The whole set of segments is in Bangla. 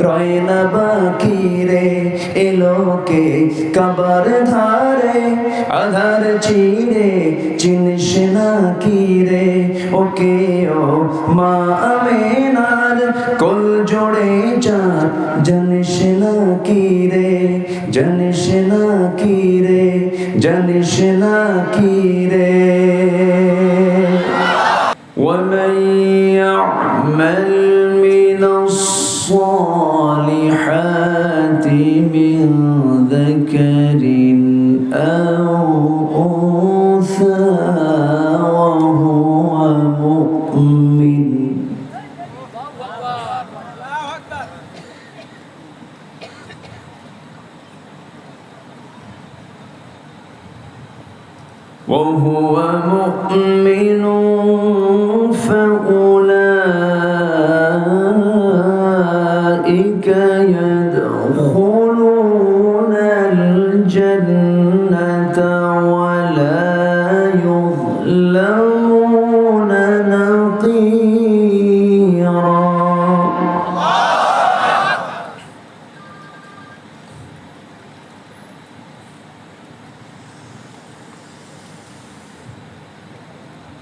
রয় না বাকি রে এলোকে কাবার ধারে আধার চিরে চিনিস না কি রে ওকে ও মা আমেনার কোল জোড়ে চাঁদ জানিস না কি রে জানিস না কি রে জানিস না কি রে ومن يعمل من الصالحات من ذكر أو أنثى وهو مؤمن فأولئك يدخلون الجنة ولا يظلمون نقيرا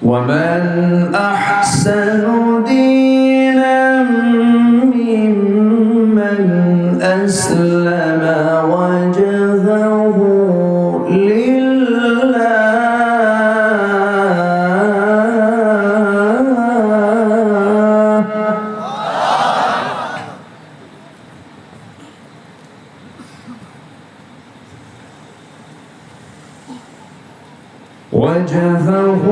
ومن أحسن دينا ممن أسلم وجهه لله وجهه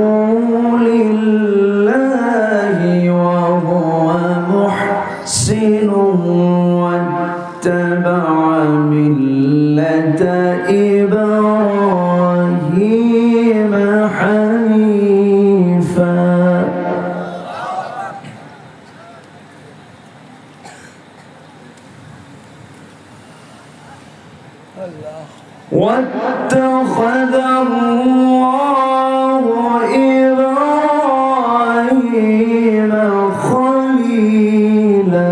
لله وهو محسن واتبع ملة إبراهيم حنيفا واتخذ الله إبراهيم خليلا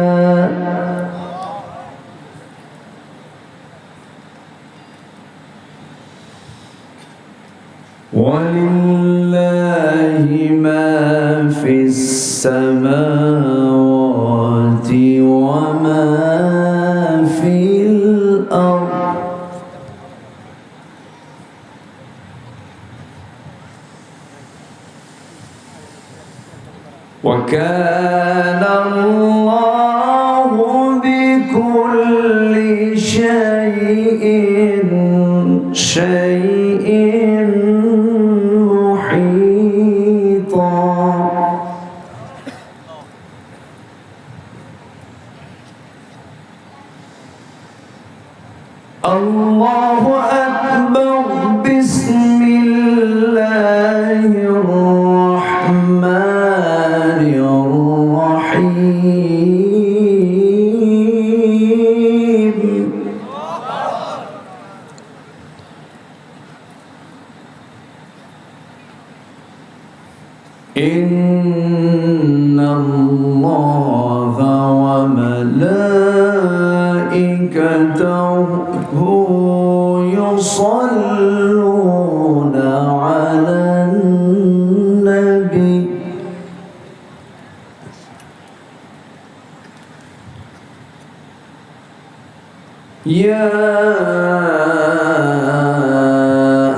ولله ما في السماوات وما في الأرض وكان الله بكل شيء محيطا الله أكبر بسم الله الرحمن الرحيم إن الله وملائكته يصلون على النبي يا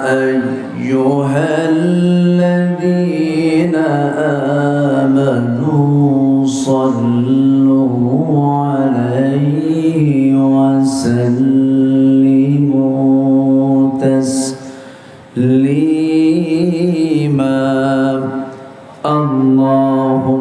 أيها الذين آمنوا صلوا عليه وسلموا تسليما اللهم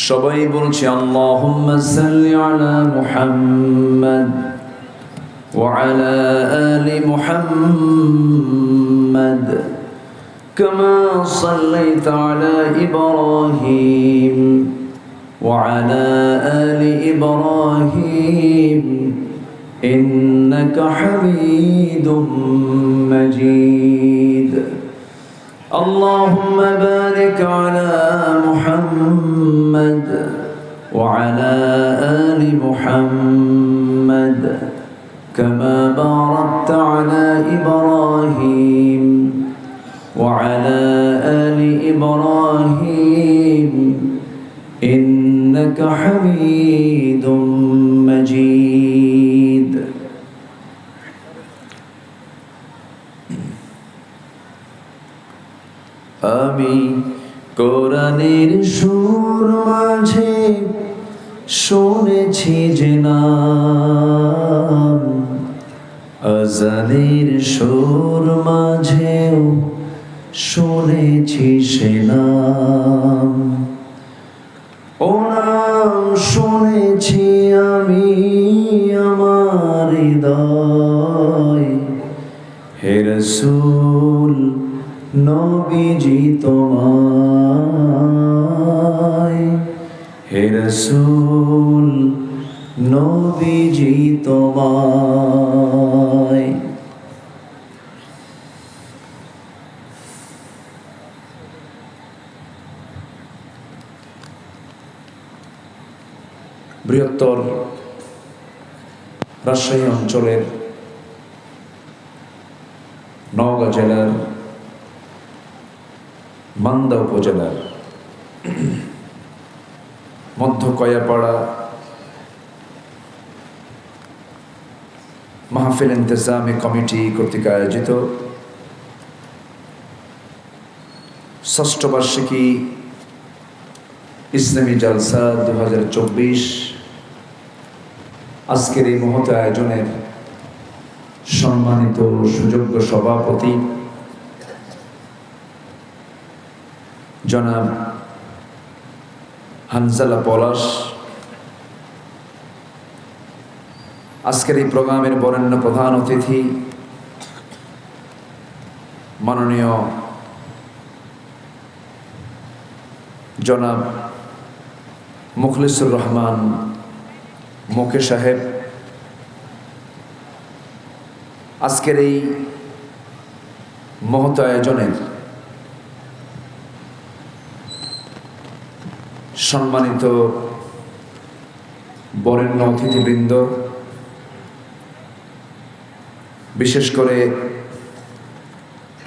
সবাই বলছি আল্লাহুম্মা সাল্লি আলা মুহাম্মাদ ওয়া আলা আলি মুহাম্মাদ কামা সাল্লাইতা আলা ইব্রাহিম وعلى آل إبراهيم إنك حميد مجيد اللهم بارك على محمد وعلى آل محمد كما باركت على إبراهيم وعلى آل إبراهيم إنك حميد مجيد আমি কোরআনের সুর মাঝে শুনেছি যে নাম আজানের সুর মাঝেও শুনেছি সে নাম ও নাম শুনেছি আমি আমার হৃদয় হে রাসূল নবীজি তোমায় হে রাসূল নবীজি তোমায় বৃহত্তর রাজশাহী অঞ্চলের নওগাঁ জেলার মান্দা উপজেলার মধ্য কয়াপাড়া মাহফিল ইন্তেজামি কমিটি কর্তৃক আয়োজিত ষষ্ঠ বার্ষিকী ইসলামী জালসা 2024 আজকের এই মহৎ আয়োজনের সম্মানিত সুযোগ্য সভাপতি জনাব হানজালা পলাশ, আজকের এই প্রোগ্রামের বরেণ্য প্রধান অতিথি মাননীয় জনাব মুখলিসুর রহমান মোকে সাহেব, আজকের এই মহৎ আয়োজনের সম্মানিত বরেণ্য অতিথিবৃন্দ, বিশেষ করে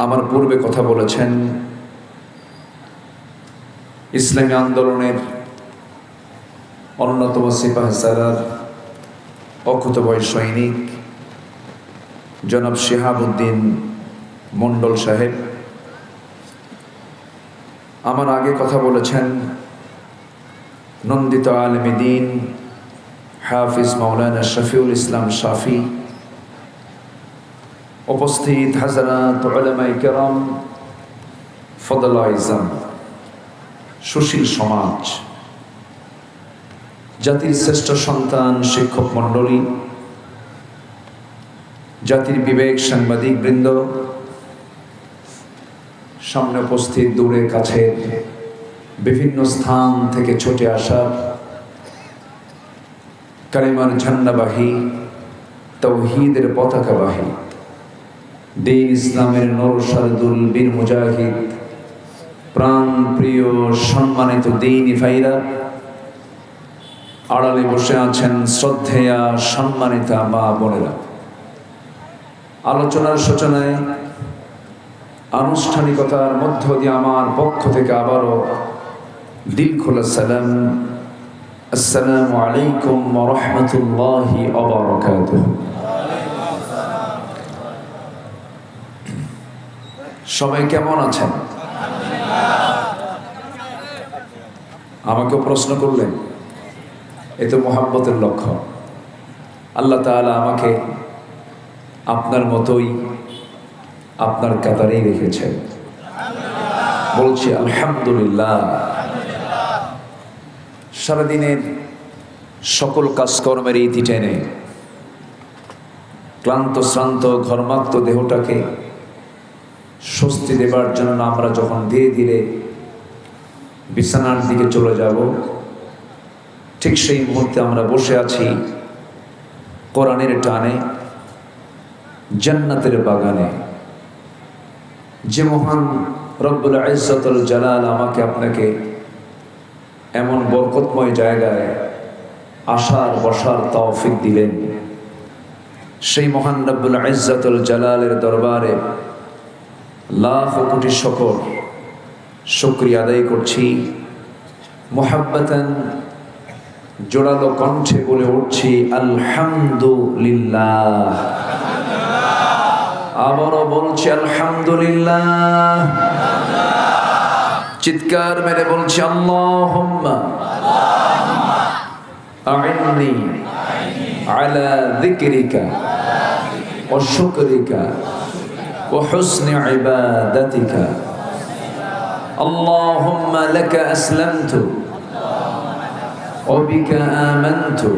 আমার পূর্বে কথা বলেছেন ইসলামী আন্দোলনের অন্যতম সিপাহসালার অকুতভয় সৈনিক জনাব শিহাবুদ্দিন মণ্ডল সাহেব, আমার আগে কথা বলেছেন নন্দিত আলেমে দ্বীন হাফিজ মাওলানা শফিউল ইসলাম শাফি, উপস্থিত হাজরাত উলামায়ে কেরাম, ফদল আইজাম, সুশীল সমাজ, জাতির শ্রেষ্ঠ সন্তান শিক্ষক মণ্ডলী, জাতির বিবেক সাংবাদিক বৃন্দ, সামনে উপস্থিত দূরে কাছে বিভিন্ন স্থান থেকে ছুটে আসা কালিমার ঝান্ডাবাহী, তাওহীদের পতাকাবাহী, দ্বীন ইসলামের নরসারদুল বীর মুজাহিদ, প্রাণ প্রিয় সম্মানিত দ্বীনি ভাইরা, আড়ালে বসে আছেন শ্রদ্ধেয়া সম্মানিতা মা বোনেরা, আলোচনার সূচনায় আনুষ্ঠানিকতার মধ্য দিয়ে আমার পক্ষ থেকে আবারও দিল খোলা সালাম, আসসালামু আলাইকুম ওয়া রাহমাতুল্লাহি ওয়া বারাকাতুহু। সবাই কেমন আছেন? আমাকে প্রশ্ন করলেন, এ তো মুহাব্বতের লক্ষণ। আল্লাহ তাআলা আমাকে আপনার মতোই আপনার কাতারেই রেখেছেন, বলছি আলহামদুলিল্লাহ। সারাদিনের সকল কাজকর্মের ইতি টেনে ক্লান্ত শ্রান্ত ঘর্মাক্ত দেহটাকে স্বস্তি দেবার জন্য আমরা যখন ধীরে ধীরে বিছানার দিকে চলে যাব, ঠিক সেই মুহূর্তে আমরা বসে আছি কোরআনের টানে জান্নাতের বাগানে। যে মহান রব্বুল ইজ্জতুল জালাল আমাকে আপনাকে এমন বরকতময় জায়গায় আসার বসার তৌফিক দিলেন, সেই মহান রব্বুল ইজ্জতুল জালালের দরবারে লাখ কোটি শুকরিয়া আদায় করছি। মুহাব্বাতান জোড়ালো কণ্ঠে বলে উঠছি আলহামদুলিল্লাহ। আবারও বলছি আলহামদুলিল্লাহ। চিৎকার মেরে বলছি আল্লাহুম্মা আইন্নি আলা যিকরিকা ওয়া শুকরিকা ওয়া হুসনি ইবাদাতিকা। আল্লাহুম্মা লাকা আসলামতু ওয়া বিকা আমানতু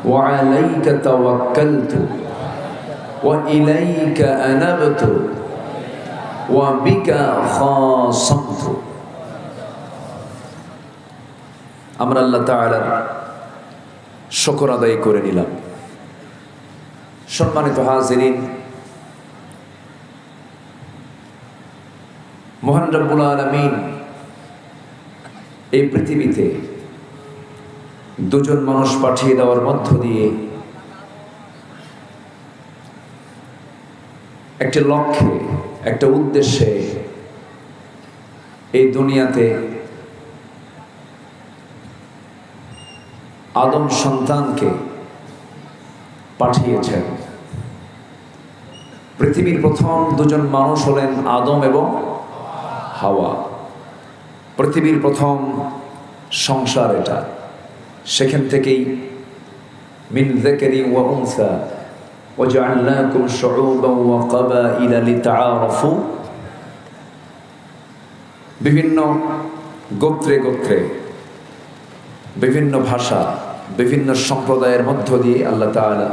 ওয়া আলাইকা তাওয়াক্কালতু ওয়া ইলাইকা আনাবতু ওয়া বিকা খাসামতু। আমরা আল্লাহ তাআলার শুকর আদায় করে নিলাম। সম্মানিত হাজিরিন, মহান রব্বুল আলামিন এই পৃথিবীতে দুজন মানুষ পাঠিয়ে দেওয়ার মধ্য দিয়ে একটা লক্ষ্যে, একটা উদ্দেশ্যে এই দুনিয়াতে আদম সন্তানকে পাঠিয়েছেন। পৃথিবীর প্রথম দুজন মানুষ হলেন আদম এবং হাওয়া। পৃথিবীর প্রথম সংসার এটা। সেখান থেকেই মিন যাকারিন ওয়া উনসা ওয়াজআলনাকুম শুউবান ওয়া ক্বাবাইলা লিতাআরাফু। বিভিন্ন গোত্রে গোত্রে, বিভিন্ন ভাষা, বিভিন্ন সম্প্রদায়ের মধ্য দিয়ে আল্লাহ তাআলা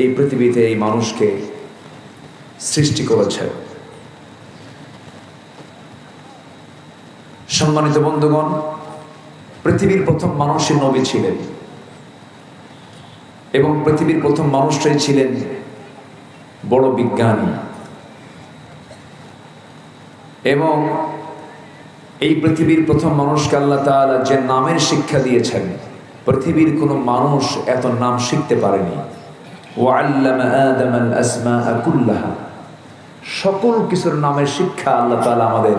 এই পৃথিবীতে এই মানুষকে সৃষ্টি করেছেন। সম্মানিত বন্ধুগণ, পৃথিবীর প্রথম মানুষই নবী ছিলেন এবং পৃথিবীর প্রথম মানুষটাই ছিলেন বড় বিজ্ঞানী। এবং এই পৃথিবীর প্রথম মানুষকে আল্লাহ তাআলা যে নামের শিক্ষা দিয়েছেন, পৃথিবীর কোনো মানুষ এত নাম শিখতে পারেনি। ওয়াল্লামা আদামাল আসমাআ কুল্লাহা। সকল কিছুর নামের শিক্ষা আল্লাহ তাআলা আমাদের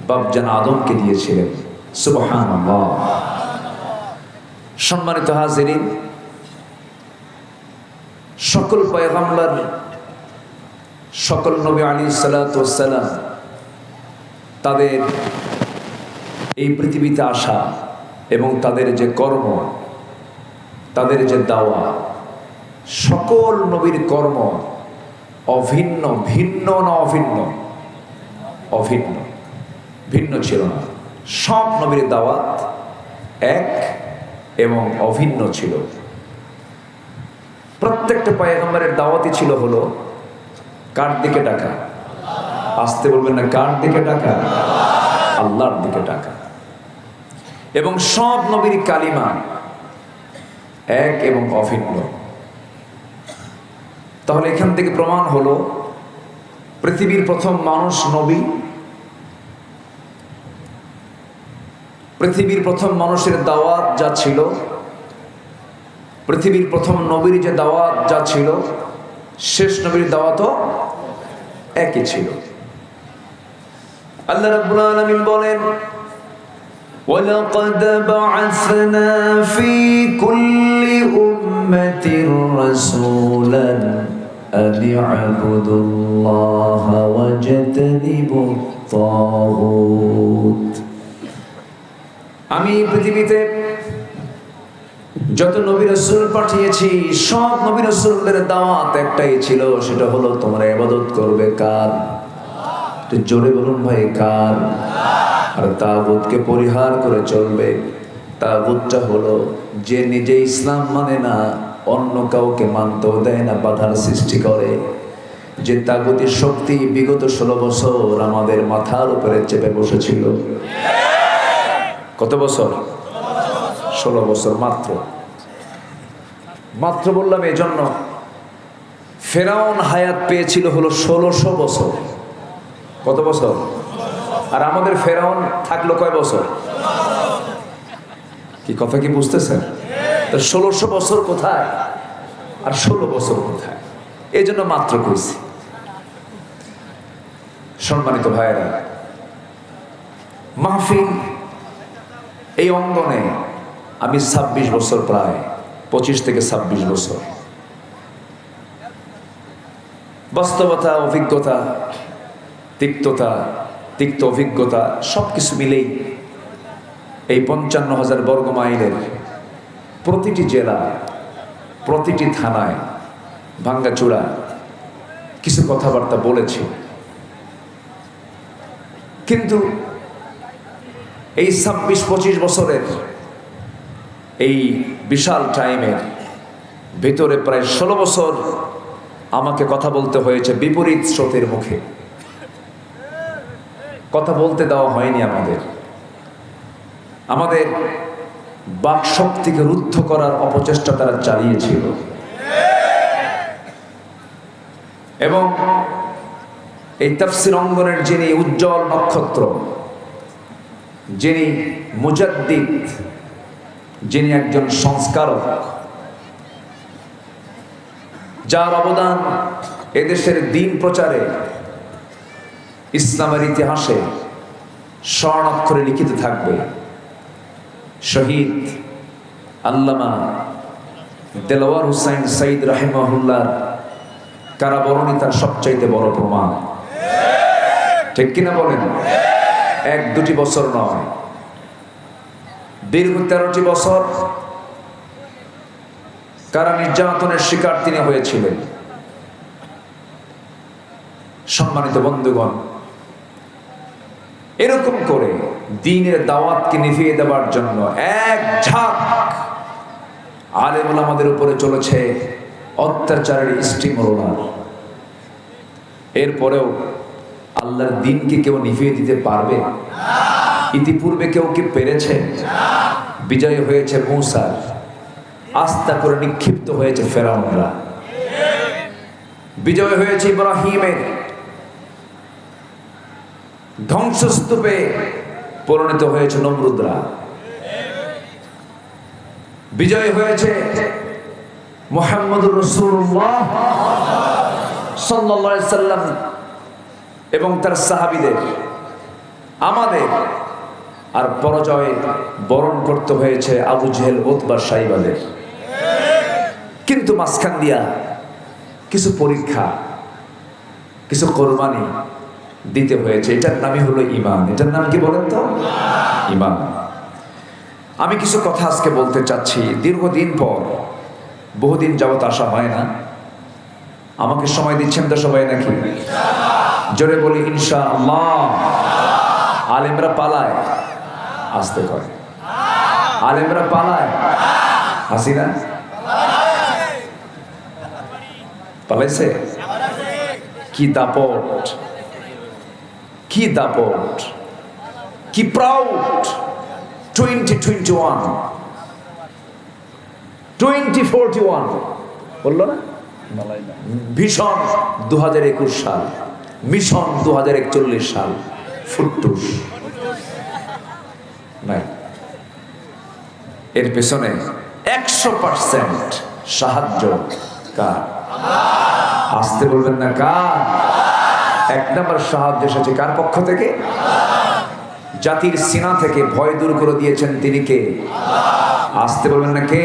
বাপজান আদমকে দিয়েছিলেন। সুবহানাল্লাহ। সম্মানিত হাজিরিন, সকল পয়গম্বর, সকল নবী আলাইহিস সালাতু ওয়াস সালাম তাদের এই পৃথিবীতে আসা এবং তাদের যে কর্ম, তাদের যে দাওয়া, সকল নবীর কর্ম অভিন্ন, ভিন্ন না অভিন্ন? অভিন্ন, ভিন্ন ছিল না। সব নবীর দাওয়াত এক এবং অভিন্ন ছিল। প্রত্যেকটা পয়গম্বরের দাওয়াতই ছিল হলো কার দিকে ডাকা? আসতে বলবেন না, কার দিকে ডাকা? আল্লাহর দিকে ডাকা। এবং সব নবীর কালিমা এক এবং অভিন্ন। তাহলে এখান থেকে প্রমাণ হলো পৃথিবীর প্রথম মানুষ নবী। পৃথিবীর প্রথম মানুষের দাওয়াত যা ছিল, পৃথিবীর প্রথম নবীর যে দাওয়াত যা ছিল, শেষ নবীর দাওয়াতও একই ছিল। আল্লাহ রাব্বুল আলামিন বলেন, ওয়ালাকাদ বা'আসনা ফি কুল্লি উম্মাতির রাসূলান আন ই'বুদুল্লাহা ওয়াজতানিবুত তাগুত। আমি পৃথিবীতে যত নবী রাসূল পাঠিয়েছি, সব নবী রাসূলদের দাওয়াত একটাই ছিল, সেটা হলো তোমরা ইবাদত করবে কার? তো জোরে বলুন ভাই, কার? আর তাগুতকে পরিহার করে চলবে। তাগুতটা হলো যে নিজে ইসলাম মানে না, অন্য কাউকে মানতেও দেয় না, বাধার সৃষ্টি করে। যে তাগুতের শক্তি বিগত 16 বছর আমাদের মাথার উপরে চেপে বসেছিল। কত বছর? 16 বছর মাত্র। মাত্র বললাম এই জন্য, ফেরাউন হায়াত পেয়েছিল হলো 1600 বছর। কত বছর? আর আমাদের ফেরাউন থাকলো কয় বছর? কি কথা কি বুঝতেছেন? তো 1600 বছর কোথায় আর 16 বছর কোথায়? এই জন্য মাত্র কইছি। সম্মানিত ভাইয়েরা, মাহফিল এই অঙ্গনে আমি 26 বছর, প্রায় 25 থেকে 26 বছর। বাস্তবতা, অভিজ্ঞতা, তিক্ত অভিজ্ঞতা সবকিছু মিলেই এই 55,000 বর্গ মাইলের প্রতিটি জেলা, প্রতিটি থানায় ভাঙ্গাচূড়া কিছু কথাবার্তা বলেছি। কিন্তু এই 26-25 বছরের এই বিশাল টাইমের ভিতরে প্রায় 16 বছর আমাকে কথা বলতে হয়েছে বিপরীত স্রোতের মুখে। কথা বলতে দেওয়া হয়নি আমাদের বাক শক্তিকে রুদ্ধ করার অপচেষ্টা তারা চালিয়েছিল। এবং এই তাফসীর অঙ্গনের যিনি উজ্জ্বল নক্ষত্র, যিনি মুজাদ্দিদ, যিনি একজন সংস্কারক, যার অবদান এদেশের দ্বীন প্রচারে ইসলামের ইতিহাসে স্বর্ণাক্ষরে লিখিত থাকবে, শহীদ আল্লামা দেলাওয়ার হুসাইন সাইদ রাহিমাহুল্লাহর কারাবরণী তার সবচাইতে বড় প্রমাণ। ঠিক কিনা বলেন? 1-2 বছর নয়, দীর্ঘ 13টি বছর কারা নির্যাতনের শিকার তিনি হয়েছিলেন। সম্মানিত বন্ধুগণ, এরকম করে দ্বীনের দাওয়াতকে নিভিয়ে দেওয়ার জন্য এক ঝাঁক আলেম ওলামাদের উপরে চলেছে অত্যাচারের স্টিম রোলার। এরপরেও আল্লাহর দ্বীনকে কেউ নিভিয়ে দিতে পারবে? ইতিপূর্বে কেউ কি পেরেছে? বিজয় হয়েছে মূসার, আস্থা করে নিক্ষিপ্ত হয়েছে ফেরাউনরা। বিজয় হয়েছে ইব্রাহিমের, ধ্বংসস্তূপে পরিণত হয়েছে নমরুদরা। বিজয় হয়েছে মুহাম্মদুর রাসূলুল্লাহ সাল্লাল্লাহু আলাইহি সাল্লাম এবং তার সাহাবীদের। আমাদের আর পরাজয় বরণ করতে হয়েছে আবু জেহেল, উতবা, সাইবাদের। কিন্তু মাঝখান দিয়া কিছু পরীক্ষা, কিছু কোরবানি দিতে হয়েছে। এটার নামই হলো ঈমান। এটার নাম কি বলেন তো? ঈমান। আমি কিছু কথা আজকে বলতে চাচ্ছি। দীর্ঘদিন পর, বহুদিন যাবত আসা হয় না। আমাকে সময় দিচ্ছেন তো সবাই নাকি? জোরে বলি ইনশাআল্লাহ। আলেমরা পালায়, আসতে কয়। আলেমরা পালায়, হাসিনা পালাইছে। কি দাপট, কি দাপট, কি প্রাউড। 2021, 2041 বললো না? ভীষণ 2021 সাল, মিশন 2041 সাল। ফুটটুস নাই। এর পেছনে 100% সাহায্য কার? আসতে বলবেন না কার? 1 নম্বর সাহায্য এসেছে কার পক্ষ থেকে? জাতির সিনা থেকে ভয় দূর করে দিয়েছেন তিনি কে? আসতে বলবেন না কে?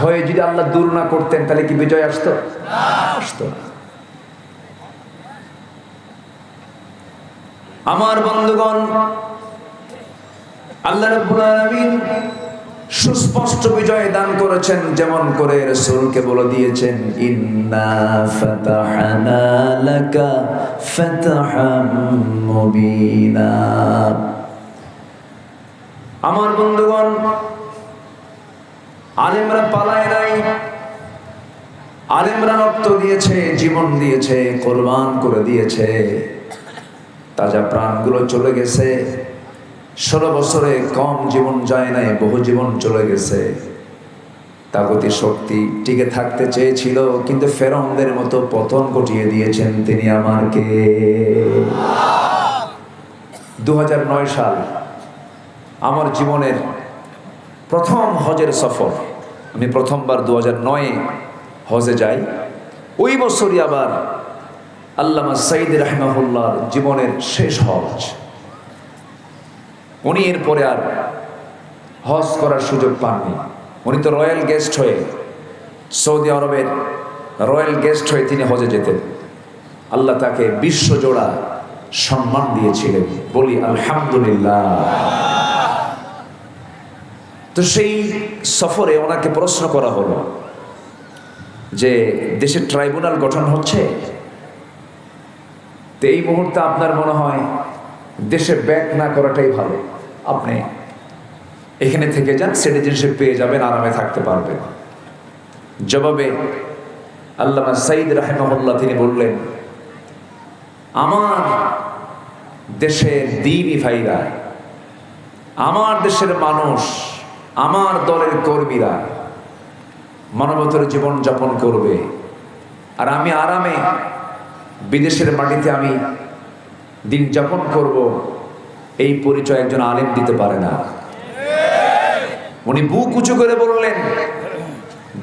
ভয় যদি আল্লাহ দূর না করতেন তাহলে কি বিজয় আসতো? আসতো না। আমার বন্ধুগণ, আল্লাহ রাব্বুল আলামিন সুস্পষ্ট বিজয় দান করেছেন, যেমন করে রাসূলকে বলে দিয়েছেন, ইন্না ফাতাহনা লাকা ফাতহাম মুবিনা। আমার বন্ধুগণ, আলেমরা পালায় নাই। আলেমরা রক্ত দিয়েছে, জীবন দিয়েছে, কোরবান করে দিয়েছে। তাজা প্রাণগুলো চলে গেছে। 16 বছরে কম জীবন যায় নাই, বহু জীবন চলে গেছে। তাগুতি শক্তি টিকে থাকতে চেয়েছিল, কিন্তু ফেরাউনদের মতো পতন ঘটিয়ে দিয়েছেন তিনি আমার কে। 2009 সাল আমার জীবনের প্রথম হজের সফর। আমি প্রথমবার 2009-এ হজে যাই। ওই বছরই আবার আল্লামা সাঈদ রাহিমাহুল্লাহর জীবনের শেষ হজ। উনি এরপরে আর হজ করার সুযোগ পাননি। উনি তো রয়্যাল গেস্ট হয়ে, সৌদি আরবের রয়্যাল গেস্ট হয়ে তিনি হজে যেতেন। আল্লাহ তাকে বিশ্বজোড়া সম্মান দিয়েছিলেন, বলি আলহামদুলিল্লাহ। তো সেই সফরে ওনাকে প্রশ্ন করা হলো যে দেশে ট্রাইব্যুনাল গঠন হচ্ছে, তো এই মুহূর্তে আপনার মনে হয় দেশে ব্যাক না করাটাই ভালো, আপনি এখানে থেকে যান, সিটিজেনশিপ পেয়ে যাবেন, আরামে থাকতে পারবেন। জবাবে আল্লামা সাঈদ রাহিমাহুল্লাহ তিনি বললেন, আমার দেশের দ্বীনি ভাইরা, আমার দেশের মানুষ, আমার দলের কর্মীরা মানবতার জীবন যাপন করবে, আর আমি আরামে বিদেশের মাটিতে আমি দিন যাপন করব, এই পরিচয় একজন আলেম দিতে পারে না। উনি বুক উঁচু করে বললেন,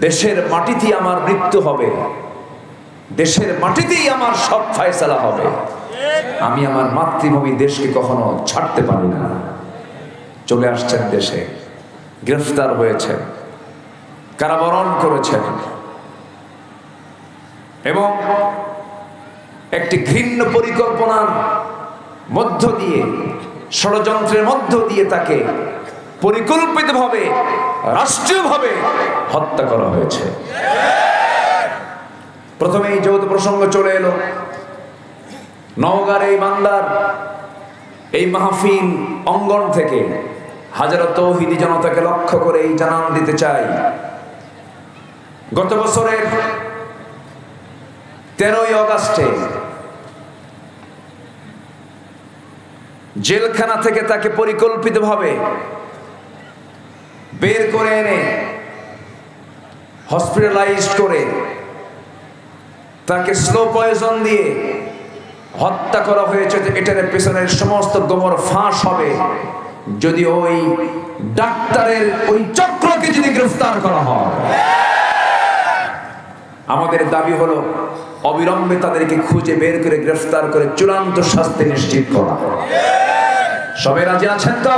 দেশের মাটিতেই আমার মৃত্যু হবে, দেশের মাটিতেই আমার সব ফয়সালা হবে, আমি আমার মাতৃভূমি দেশকে কখনো ছাড়তে পারি না। চলে আসছেন দেশে, গ্রেফতার হয়েছেন, কারাবরণ করেছেন, এবং একটি ঘৃণ্য পরিকল্পনার মধ্য দিয়ে, ষড়যন্ত্রের মধ্য দিয়ে তাকে পরিকল্পিতভাবে, রাষ্ট্রীয়ভাবে হত্যা করা হয়েছে। প্রথমেই যেহেতু প্রসঙ্গ চলে এলো, নওগাঁর এই বান্দার এই মাহফিল অঙ্গন থেকে হাজারো তৌহিদি জনতাকে লক্ষ্য করে এই জানান দিতে চাই, গত বছরের 13ই অগাস্টে জেলখানা থেকে তাকে পরিকল্পিতভাবে বের করে এনে হসপিটালাইজড করে তাকে স্লো পয়জন দিয়ে হত্যা করা হয়েছে। এটার পেছনের সমস্ত গোমর ফাঁস হবে যদি ওই ডাক্তারের ওই চক্রকে যদি গ্রেফতার করা হয়। আমাদের দাবি হলো অবিলম্বে তাদেরকে খুঁজে বের করে গ্রেফতার করে চূড়ান্ত শাস্তি নিশ্চিত করা। সবাই রাজি আছেন তো?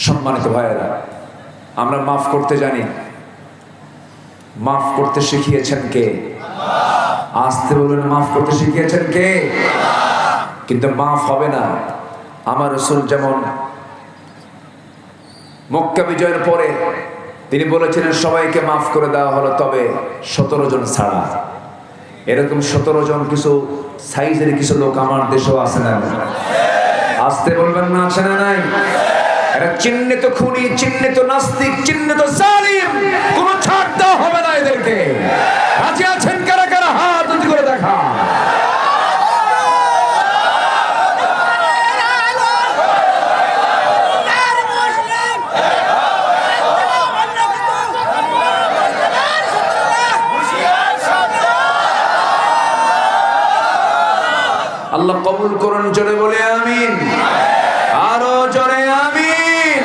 সম্মানিত ভাইয়েরা, আমরা মাফ করতে জানি, মাফ করতে শিখিয়েছেন কে? আসতে বলবেন, মাফ করতে শিখিয়েছেন কে? কিন্তু মাফ হবে না। আমার রাসূল যেমন মক্কা বিজয়ের পরে তিনি বলেছিলেন সবাইকে মাফ করে দেওয়া হলো, তবে 17 জন ছাড়া। এরকম 17 জন কিছু সাইজের কিছু লোক আমার দেশেও আছে না? আসতে বলবেন না, আছে না নাই? এরা চিহ্নিত খুনি, চিহ্নিত নাস্তিক, চিহ্নিত জালিম, কোনো ছাড় দেওয়া হবে না এদেরকে। রাজি আছেন কারা কারা? হাত উঁচু করে দেখা। আল্লাহ কবুল করুন, জোরে বলে আমিন, আরো জোরে আমিন।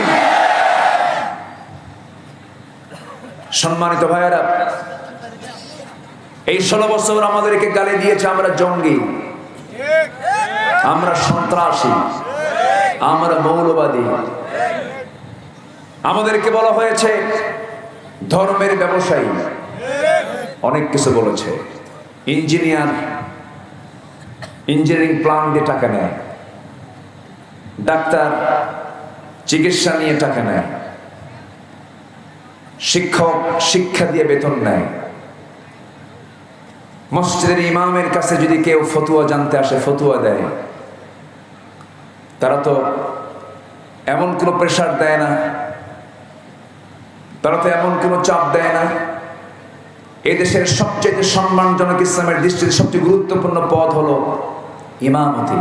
সম্মানিত ভাইয়েরা, এই 16 বছর আমাদেরকে গালি দিয়েছে আমরা জঙ্গি, আমরা সন্ত্রাসী, আমরা মৌলবাদী। আমাদেরকে বলা হয়েছে ধর্মের ব্যবসায়ী, অনেক কিছু বলেছে। ইঞ্জিনিয়ারিং প্ল্যান দিয়ে টাকা নেয়, ডাক্তার চিকিৎসা নিয়ে টাকা নেয়, শিক্ষক শিক্ষা দিয়ে বেতন নেয়। মসজিদের ইমামের কাছে যদি কেউ ফতুয়া জানতে আসে, ফতুয়া দেয়। তারা তো এমন কোনো প্রেশার দেয় না, তারা তো এমন কোনো চাপ দেয় না। এদেশের সবচেয়ে সম্মানজনক, ইসলামের দৃষ্টিতে সবচেয়ে গুরুত্বপূর্ণ পদ হলো ইমামতি।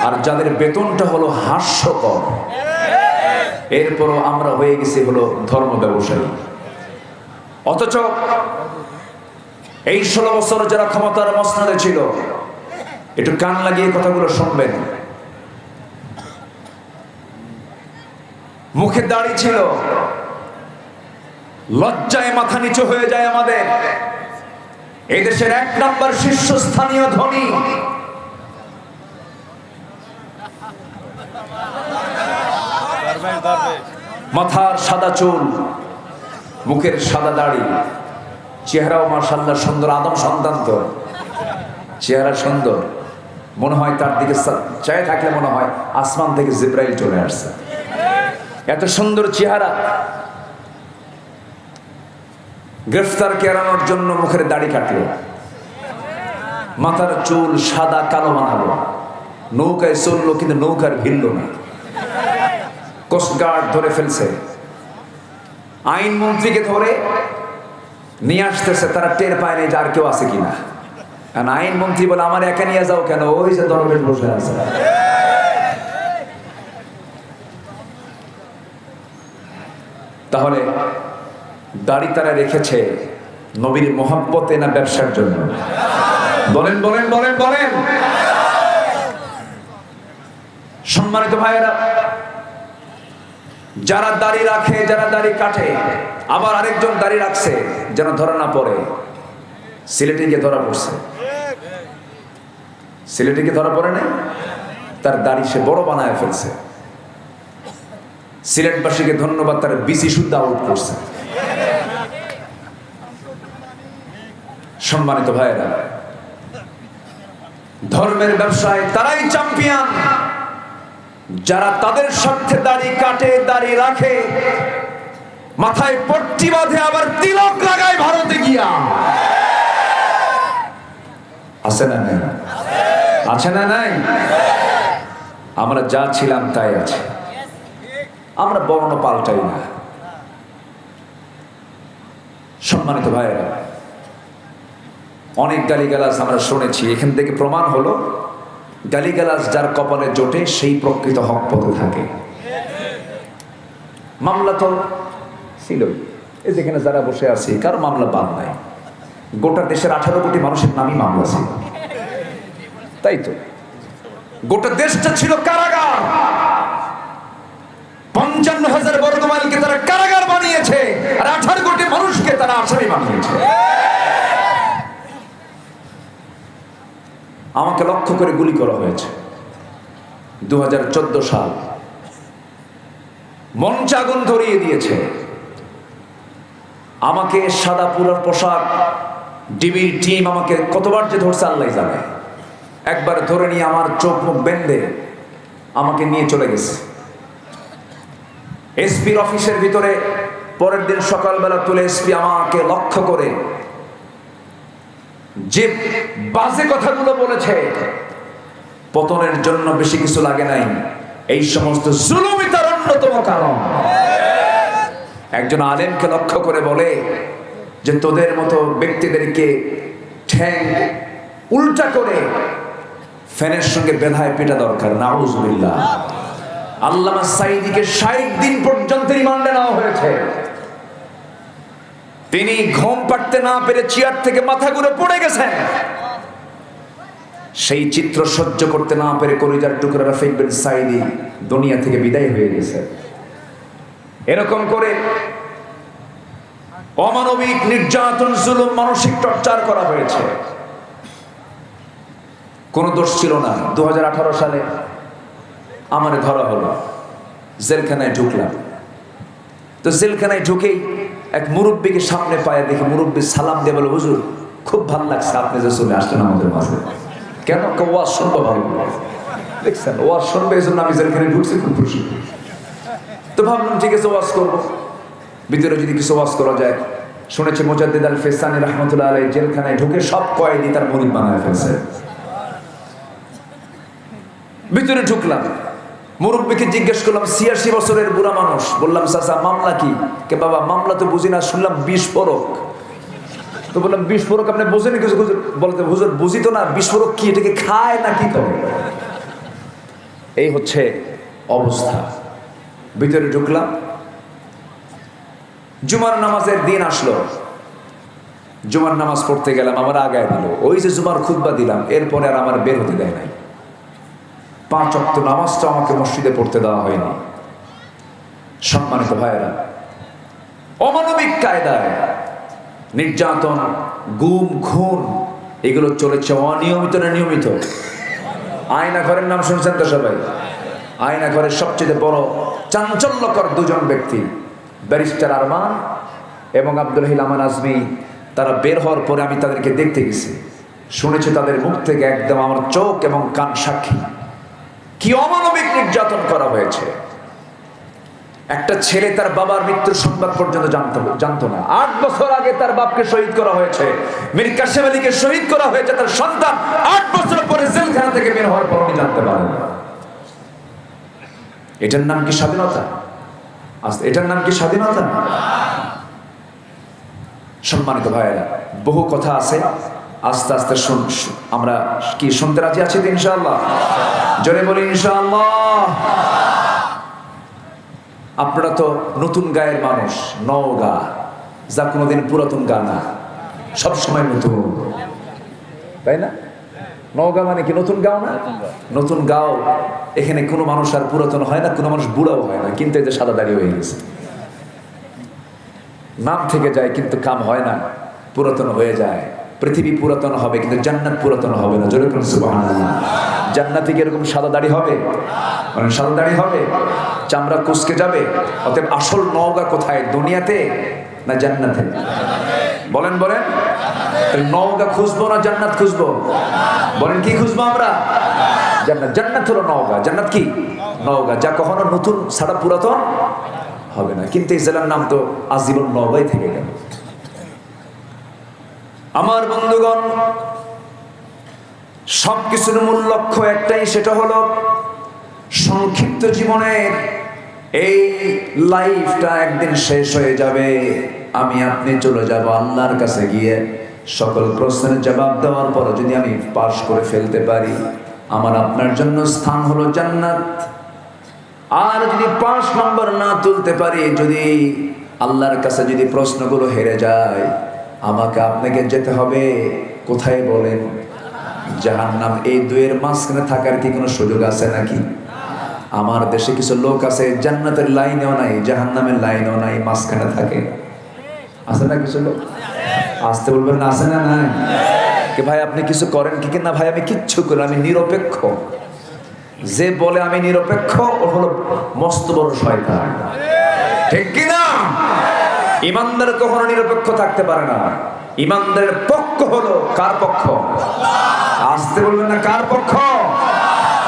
আর যাদের বেতনটা হলো হাস্যকর, এরপরও আমরা হয়ে গেছি হলো ধর্ম ব্যবসায়ী। অথচ এই 16 বছর যারা ক্ষমতার মসনদে ছিল, একটু কান লাগিয়ে কথাগুলো শুনবেন। মুখে দাড়ি ছিল, লজ্জায় মাথা নিচু হয়ে যায় আমাদের। এই দেশের 1 নম্বর শীর্ষস্থানীয় ধনী মাথার সাদা চুল, মুখের সাদা দাড়ি, চেহারাও মাশাআল্লাহ সুন্দর, আদম সন্তান তো চেহারা সুন্দর, মনে হয় তার দিকে চায়ে থাকলে মনে হয় আসমান থেকে জিব্রাইল চলে আসছে, এত সুন্দর চেহারা। গ্রেফতারকে এড়ানোর জন্য মুখের দাড়ি কাটলো, মাথার চুল সাদা কালো বানালো, নৌকায় চললো কিন্তু নৌকার ভিড়ল না, কোস্টগার্ড ধরে ফেলছে, আইন মন্ত্রীকে ধরে নিয়ে আসতেছে, তারা টের পায় না যে আর কেউ আছে কিনা। আইন মন্ত্রী বলে আমার একা নিয়ে যাও কেন, ওই যে দরবেশ বসে আছে। তাহলে দাড়ি তারা রেখেছে নবীর মোহাব্বতে না ব্যবসার জন্য? বলেন বলেন বলেন বলেন। সম্মানিত ভাইয়েরা, যারা দাড়ি রাখে, যারা দাড়ি কাটে, আবার আরেকজন দাড়ি রাখছে যেন ধরা না পড়ে, সিলেটিকে ধরা পড়ছে। সিলেটিকে ধরা পড়ে নাই, তার দাড়ি সে বড় বানায় ফেলছে। সিলেটবাসীকে ধন্যবাদ, তার বিসি শুদ্ধ আউট করছে। সম্মানিত ভাইয়েরা, ধর্মের ব্যবসায় তারাই চ্যাম্পিয়ন যারা তাদের স্বার্থে দাড়ি কাটে, দাড়ি রাখে, মাথায় পট্টি বাঁধে, আবার তিলক লাগায় ভারতে গিয়া। আছে না নাই? আছে না নাই? আমরা যা ছিলাম তাই আছে, আমরা বর্ণ পাল্টাই না। সম্মানিত ভাইয়েরা, অনেক গালিগালাজ আমরা শুনেছি, এখান থেকে প্রমাণ হলো গালিগালাজ যার কপালে জোটে সেই প্রকৃত হক পথে থাকে। মামলা তো ছিলই, এই যেখানে যারা বসে আছি কারো মামলা বাদ নাই, গোটা দেশের 18 কোটি মানুষের নামই মামলা ছিল, তাই তো? গোটা দেশটা ছিল কারাগার, 55,000 বর্গ মাইলকে তারা কারাগার বানিয়েছে, আর 18 কোটি মানুষকে তারা আসামি বানিয়েছে। আমাকে লক্ষ্য করে গুলি করা হয়েছে 2014 সাল, মঞ্চে আগুন ধরিয়ে দিয়েছে। আমাকে সাদা পুরার পোশাক, ডিবির টিম আমাকে কতবার যে ধরছে আল্লাহ জানে। একবার ধরে নিয়ে আমার চোখ মুখ বেঁধে আমাকে নিয়ে চলে গেছে এসপির অফিসের ভিতরে। পরের দিন সকালবেলা তুলে এসপি আমাকে লক্ষ্য করে যে বাজে কথাগুলো বলেছে, পতনের জন্য বেশি কিছু লাগে নাই, এই সমস্ত জুলুমই তার অন্যতম কারণ। একজন আলেমকে লক্ষ্য করে বলে যে তোদের মতো ব্যক্তিদেরকে ঠ্যাং উল্টা করে ফ্যানের সঙ্গে বেঁধায় পেটা দরকার। নাউজুবিল্লাহ। আল্লামা সাঈদীকে 60 দিন পর্যন্ত রিমান্ডে নেওয়া হয়েছে। তিনি ঘুম পাড়তে না পেরে চেয়ার থেকে মাথা ঘুরে পড়ে গেছেন। সেই চিত্র সহ্য করতে না পেরে কলিজার টুকরা রফিক বিন সাঈদী দুনিয়া থেকে বিদায় হয়ে গেছে। এরকম করে অমানবিক নির্যাতন, জুলুম, মানসিক টর্চার করা হয়েছে। কোনো দোষ ছিল না। 2018 সালে আমারে ধরা হলো, জেলখানায় ঢুকলাম। তো জেলখানায় ঢুকেই এক মুরব্বীকে সামনে পায়ে দেখে মুরব্বী সালাম দিয়ে বলে, হুজুর খুব ভালো লাগছে আপনি যে চলে আসলেন আমাদের মাঝে। কেন? ওয়াজ শুনবো ভালো, দেখছেন ওয়াজ শুনবে, এই জন্য আমি জেলখানায় ঢুকছি, খুব খুশি। তো ভাবলাম ঠিক আছে ওয়াজ করবো, ভিতরে যদি কিছু ওয়াজ করা যায়। শুনেছি মুজাদ্দিদ আল ফেসানি রহমতুল্লাহ আলাইহি জেলখানায় ঢুকে সব কয়েদি তার মুরিদ বানায় ফেলছে। ভিতরে ঢুকলাম, মুরব্বীকে জিজ্ঞেস করলাম, 86 বছরের বুড়া মানুষ। বললাম চাচা মামলা কি? কে বাবা মামলা তো বুঝি না, শুনলাম বিস্ফোরক। তো বললাম বিস্ফোরক আপনি বোঝেন কিছু? বলতে হুজুর বুঝি তো না, বিস্ফোরক কি? এটাকে খায় না কি করে? এই হচ্ছে অবস্থা। ভিতরে ঢুকলাম, জুমার নামাজের দিন আসলো, জুমার নামাজ পড়তে গেলাম, আমার আগায় দিল। ওই যে জুমার খুতবা দিলাম, এরপরে আর আমার বের হতে দেয় নাই। 5 ওয়াক্ত নামাজটা আমাকে মসজিদে পড়তে দেওয়া হয়নি। সম্মানিত ভাইয়েরা, অমানবিক কায়দায় নির্যাতন, গুম, খুন এগুলো চলেছে অনিয়মিত না নিয়মিত? আয়না ঘরের নাম শুনছেন তো সবাই? আয়না ঘরের সবচেয়ে বড় চাঞ্চল্যকর 2 জন ব্যক্তি, ব্যারিস্টার আরমান এবং আব্দুল হিল আমান আজমি। তারা বের হওয়ার পরে আমি তাদেরকে দেখতে গেছি, শুনেছি তাদের মুখ থেকে, একদম আমার চোখ এবং কান সাক্ষী, কি অমানবিক নির্যাতন করা হয়েছে। একটা ছেলে তার বাবার মৃত্যুর সংবাদ পর্যন্ত জানতো না। 8 বছর আগে তার বাপকে শহীদ করা হয়েছে, মীর কাসেম আলীকে শহীদ করা হয়েছে। তার সন্তান 8 বছর পরে জেলখানা থেকে বের হওয়ার পর উনি জানতে পারেন। এটার নাম কি স্বাধীনতা? এটার নাম কি স্বাধীনতা? সম্মানিত ভাইয়েরা, বহু কথা আছে, আস্তে আস্তে আমরা কি শুনতে রাজি আছি তো ইনশাআল্লাহ? জোরে বলি ইনশাআল্লাহ। আপনারা তো নতুন গায়ের মানুষ, নওগাঁ, যা কোনোদিন পুরাতন গা না, সবসময় নতুন, তাই না? নওগাঁ মানে কি নতুন গাঁও না? নতুন গাঁও। এখানে কোনো মানুষ আর পুরাতন হয় না, কোনো মানুষ বুড়াও হয় না, কিন্তু এতে সাদা দাড়ি হয়ে গেছে। নাম থেকে যায় কিন্তু কাম হয় না, পুরাতন হয়ে যায়। পৃথিবী পুরাতন হবে কিন্তু জান্নাত পুরাতন হবে না। জোরে বলুন সুবহানাল্লাহ। জান্নাতে কি এরকম সাদা দাড়ি হবে? মানে সাদা দাড়ি হবে, চামড়া কুচকে যাবে? অতএব আসল নওগাঁ কোথায়, দুনিয়াতে না জান্নাতে? বলেন বলেন, নওগাঁ খুঁজবো না জান্নাত খুঁজবো? বলেন কি খুঁজবো আমরা? জান্নাত। জান্নাত হলো নওগাঁ। জান্নাত কি? নওগাঁ, যা কখনো নতুন ছাড়া পুরাতন হবে না। কিন্তু এই জেলার নাম তো আজীবন নওগাঁই থেকে গেল। আমার বন্ধুগণ, সবকিছুর মূল লক্ষ্য একটাই, সেটা হলো সংক্ষিপ্ত জীবনের এই লাইফটা একদিন শেষ হয়ে যাবে। আমি আপনি চলে যাব আল্লাহর কাছে গিয়ে। সকল প্রশ্নের জবাব দেওয়ার পর যদি আমি পাশ করে ফেলতে পারি, আমার আপনার জন্য স্থান হলো জান্নাত। আর যদি 5 নম্বর না তুলতে পারি, যদি আল্লাহর কাছে যদি প্রশ্নগুলো হেরে যায়, আমাকে আপনাকে যেতে হবে কোথায় বলেন? জাহান্নাম। এই দুয়ের মাঝখানে থাকার কি কোনো সুযোগ আছে নাকি? আমার দেশে কিছু লোক আছে জান্নাতের লাইনেও নাই, জাহান্নামের লাইনেও নাই, মাঝখানে থাকে। আছে না কিছু লোক? আসতে বলবেন না, আছে না? নাই কি ভাই আপনি কিছু করেন কি? না ভাই আমি কিচ্ছু করি, আমি নিরপেক্ষ। যে বলে আমি নিরপেক্ষ, ও হলো মস্ত বড় শয়তান, ঠিক কি না? ইমানদার কখনো নিরপেক্ষ থাকতে পারে না। ইমানদারের পক্ষ হলো কার পক্ষ? আসতে বলবেন না, কার পক্ষ?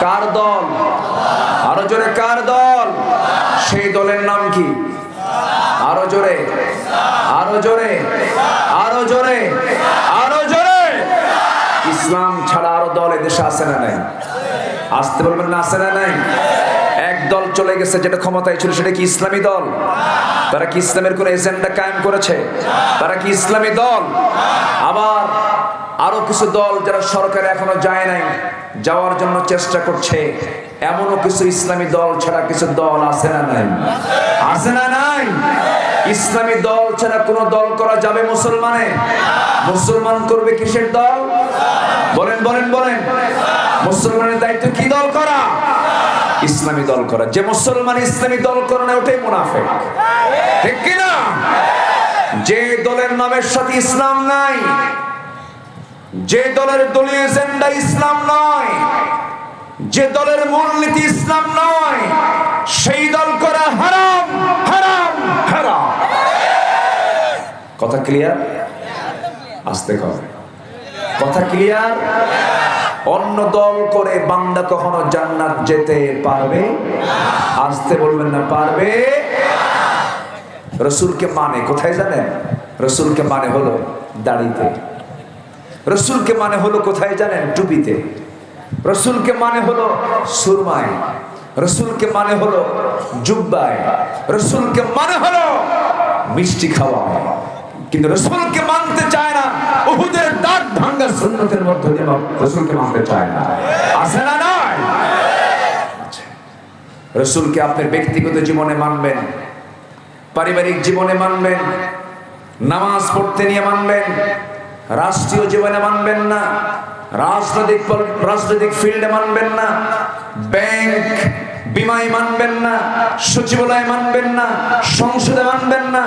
কার দল? আরো জোরে, কার দল? সেই দলের নাম কি? আরো জোরে, আরো জোরে, আরো জোরে, আরো জোরে। ইসলাম ছাড়া আরো দল এদেশে আছে না নাই? আসতে বলবেন না, আছে না নাই? এক দল চলে গেছে, যেটা ক্ষমতায় ছিল, সেটা কি ইসলামী দল? তারা কি ইসলামের কোন এজেন্ডা কায়েম করেছে? তারা কি ইসলামী দল? আবার আরো কিছু দল যারা সরকারে এখনো যায় নাই, যাওয়ার জন্য চেষ্টা করছে, এমনও কিছু ইসলামী দল ছাড়া কিছু দল আছে না নাই? আছে না নাই? ইসলামী দল ছাড়া কোন দল করা যাবে মুসলমানে? মুসলমান করবে কিসের দল? বলেন বলেন বলেন। মুসলমানের দায়িত্ব কি দল করা? ইসলামী দল করা। যে মুসলমান ইসলামী দল করে না, ওটাই মুনাফিক, ঠিক কি না? যে দলের নামের সাথে ইসলাম নাই, যে দলের দলীয় এজেন্ডা ইসলাম নয়, যে দলের মূলনীতি ইসলাম নয়, সেই দল করা হারাম, হারাম, হারাম। কথা ক্লিয়ার? আস্তে কর, কথা ক্লিয়ার? অন্য দল করে বান্দা কখনো জান্নাত যেতে পারবে? আসতে বলবেন না, পারবে? রসুলকে মানে কোথায় জানেন? রসুলকে মানে হলো দাড়িতে। রসুলকে মানে হলো কোথায় জানেন? টুপিতে। রসুলকে মানে হলো সুরমায়। রসুলকে মানে হলো জুব্বায়। রসুলকে মানে হলো মিষ্টি খাওয়া। কিন্তু রসুলকে মানতে চায় না, উহুদের দাঁত ভাঙা সুন্নতের মধ্যে দিয়ে রসুলকে মানতে চায় না। আছে না নাই? রসুলকে আপনার ব্যক্তিগত জীবনে মানবেন, পারিবারিক জীবনে মানবেন, নামাজ পড়তে নিয়ে মানবেন, রাষ্ট্রীয় জীবনে মানবেন না, রাজনৈতিক ফিল্ডে মানবেন না, ব্যাংক বিমায় মানবেন না, সচিবালয়ে মানবেন না, সংসদে মানবেন না,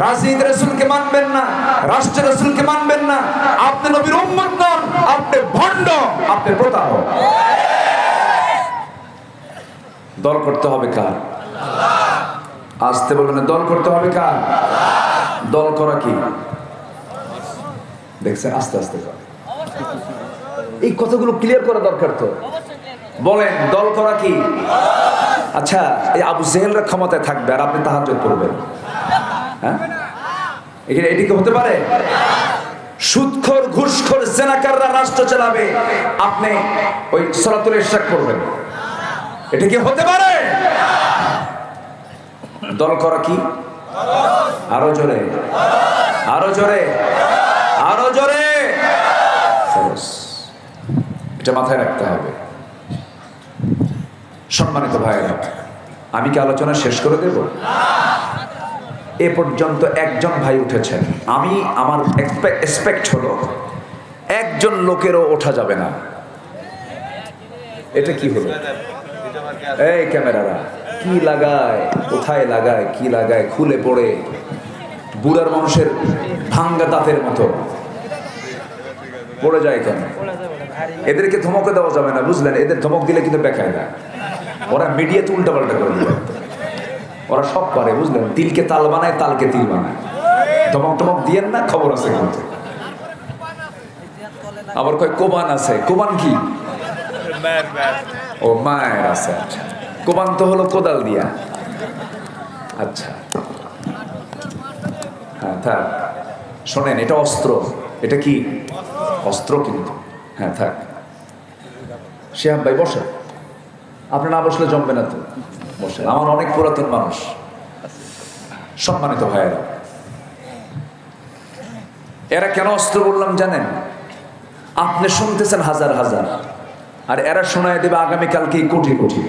রাজনীতির রাসূলকে মানবেন না, রাষ্ট্রের রাসূলকে মানবেন না। আপনি নবীর উম্মত নন, আপনি ভণ্ড, আপনি প্রতারক। দল করতে হবে কার? আসতে বলবেন না, দল করতে হবে কার? দল করা কি? দেখছেন, আস্তে আস্তে এই কথাগুলো ক্লিয়ার করা দরকার। তো বলেন, দল করা কি? আচ্ছা, এই আবু জেহেলরা ক্ষমতায় থাকবে আর আপনি তাহাজ্জুদ পড়বেন? হ্যাঁ, এটি কি হতে পারে? সুদখোর, ঘুষখোর, জেনাকাররা রাষ্ট্র চালাবে, আপনি ওই সালাতুল ইশরাক করবেন? এটা কি হতে পারে? দল করা কি? আরো জোরে, আরো জোরে, আরো জোরে। এটা মাথায় রাখতে হবে। সম্মানিত ভাইরা, আমি কি আলোচনা শেষ করে দেব? এ পর্যন্ত একজন ভাই উঠেছেন। আমার এক্সপেক্ট হলো একজন লোকেরও ওঠা যাবে না। এটা কি হলো? এই ক্যামেরারা কি লাগায়, কোথায় লাগায়, কি লাগায়, খুলে পড়ে বুড়ার মানুষের ভাঙ্গা দাঁতের মতো পড়ে যায় কেন? এদেরকে ধমকে দেওয়া যাবে না, বুঝলেন? এদের ধমক দিলে কিন্তু দেখায় না, ওরা মিডিয়াতে উল্টা পাল্টা করে দিবে। ওরা সব পারে, বুঝলেন? তিলকে তাল বানায়, তালকে তিল বানায়। ধমক টমক দিয়েন না, খবর আছে কিন্তু। আবার কয় কোবান আছে। কোবান কি? ও মায়ের আছে। আচ্ছা, কোবান তো হলো কোদাল দিয়া। আচ্ছা, হ্যাঁ থাক, শোনেন, এটা অস্ত্র। এটা কি? অস্ত্র কিন্তু। হ্যাঁ থাক। শিহাব ভাই বসে, আপনি না বসলে জমবে না তো, বসে। আমার অনেক পুরাতন মানুষ। সম্মানিত ভাইয়েরা, এরা কেন অস্ত্র বললাম জানেন? আপনি শুনতেছেন হাজার হাজার, আর এরা শোনায় দেবে আগামীকালকে কোটি কোটি।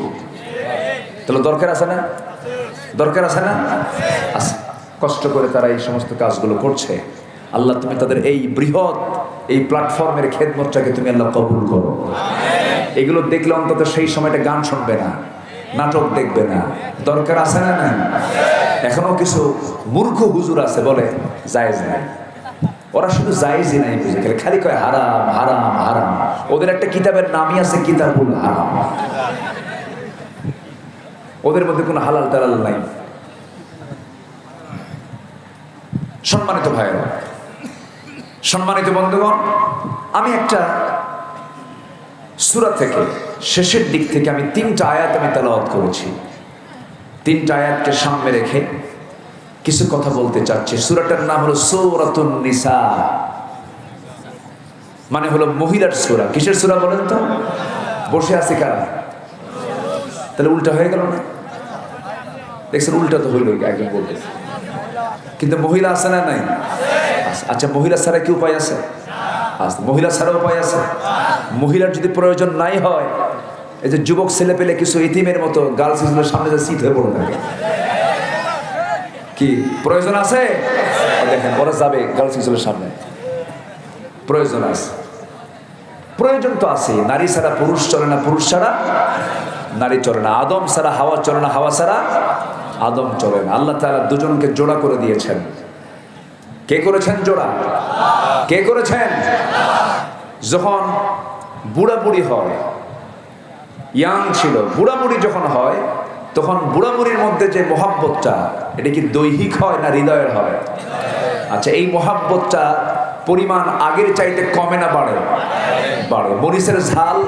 তাহলে দরকার আছে না? দরকার আছে না? আছে। কষ্ট করে তারা এই সমস্ত কাজগুলো করছে। আল্লাহ, তুমি তাদের এই বৃহৎ এই প্ল্যাটফর্মের খেদমতটাকে তুমি আল্লাহ কবুল করো। এগুলো দেখলে অন্তত সেই সময়টা গান শুনবে না, নাটক দেখবে না। দরকার আছে না? না, এখনো কিছু মূর্খ হুজুর আছে বলে জায়েজ নাই। ওরা শুধু জায়েজই নাই বুঝে, খালি কয় হারাম হারাম হারাম। ওদের একটা কিতাবের নামই আছে কিতাবুল হারাম। ওদের মধ্যে কোনো হালাল টালাল নাই। সম্মানিত ভাইয়েরা, সম্মানিত বন্ধুগণ, আমি একটা সূরা থেকে শেষের দিক থেকে আমি 3টা আয়াত আমি তেলাওয়াত করেছি। 3টা আয়াতকে সামনে রেখে কিছু কথা বলতে চাচ্ছি। সূরাটার নাম হলো সূরাতুন নিসা, মানে হলো মহিলার সূরা। কিসের সূরা বলেন তো? বসে আছে কারা? তাহলে উল্টা হয়ে গেল না? দেখছেন, উল্টা তো হইল একজন বলতে, কিন্তু মহিলা আছে না নাই? আচ্ছা, মহিলা ছাড়া কি উপায় আছে? মহিলা ছাড়া উপায় আছে। মহিলার যদি প্রয়োজন নাই হয়, এই যে যুবক ছেলে পেলে কিছু ইতিমের মতো গার্লস স্কুলের সামনে যে শীত হয়ে পড়ে থাকে, কি প্রয়োজন আছে? দেখেন, ওরা যাবে গার্লস স্কুলের সামনে। প্রয়োজন আছে, প্রয়োজন তো আছে। নারী ছাড়া পুরুষ চলে না, পুরুষ ছাড়া নারী চলে না, আদম ছাড়া হাওয়া চলে না, হাওয়া ছাড়া আদম চলে না। আল্লাহ তাআলা দুজনকে জোড়া করে দিয়েছেন। কে করেছেন জোড়া? কে করেছেন? যখন বুড়াবুড়ি হয়, ইয়াং ছিল, বুড়াবুড়ি যখন হয়, তখন বুড়াবুড়ির মধ্যে যে মহাব্বতটা, এটা কি দৈহিক হয় না হৃদয়ের হয়? আচ্ছা, এই মহাব্বতটা পরিমাণ আগের চাইতে কমে না বাড়ে? বাড়ে। মরিচের ঝাল,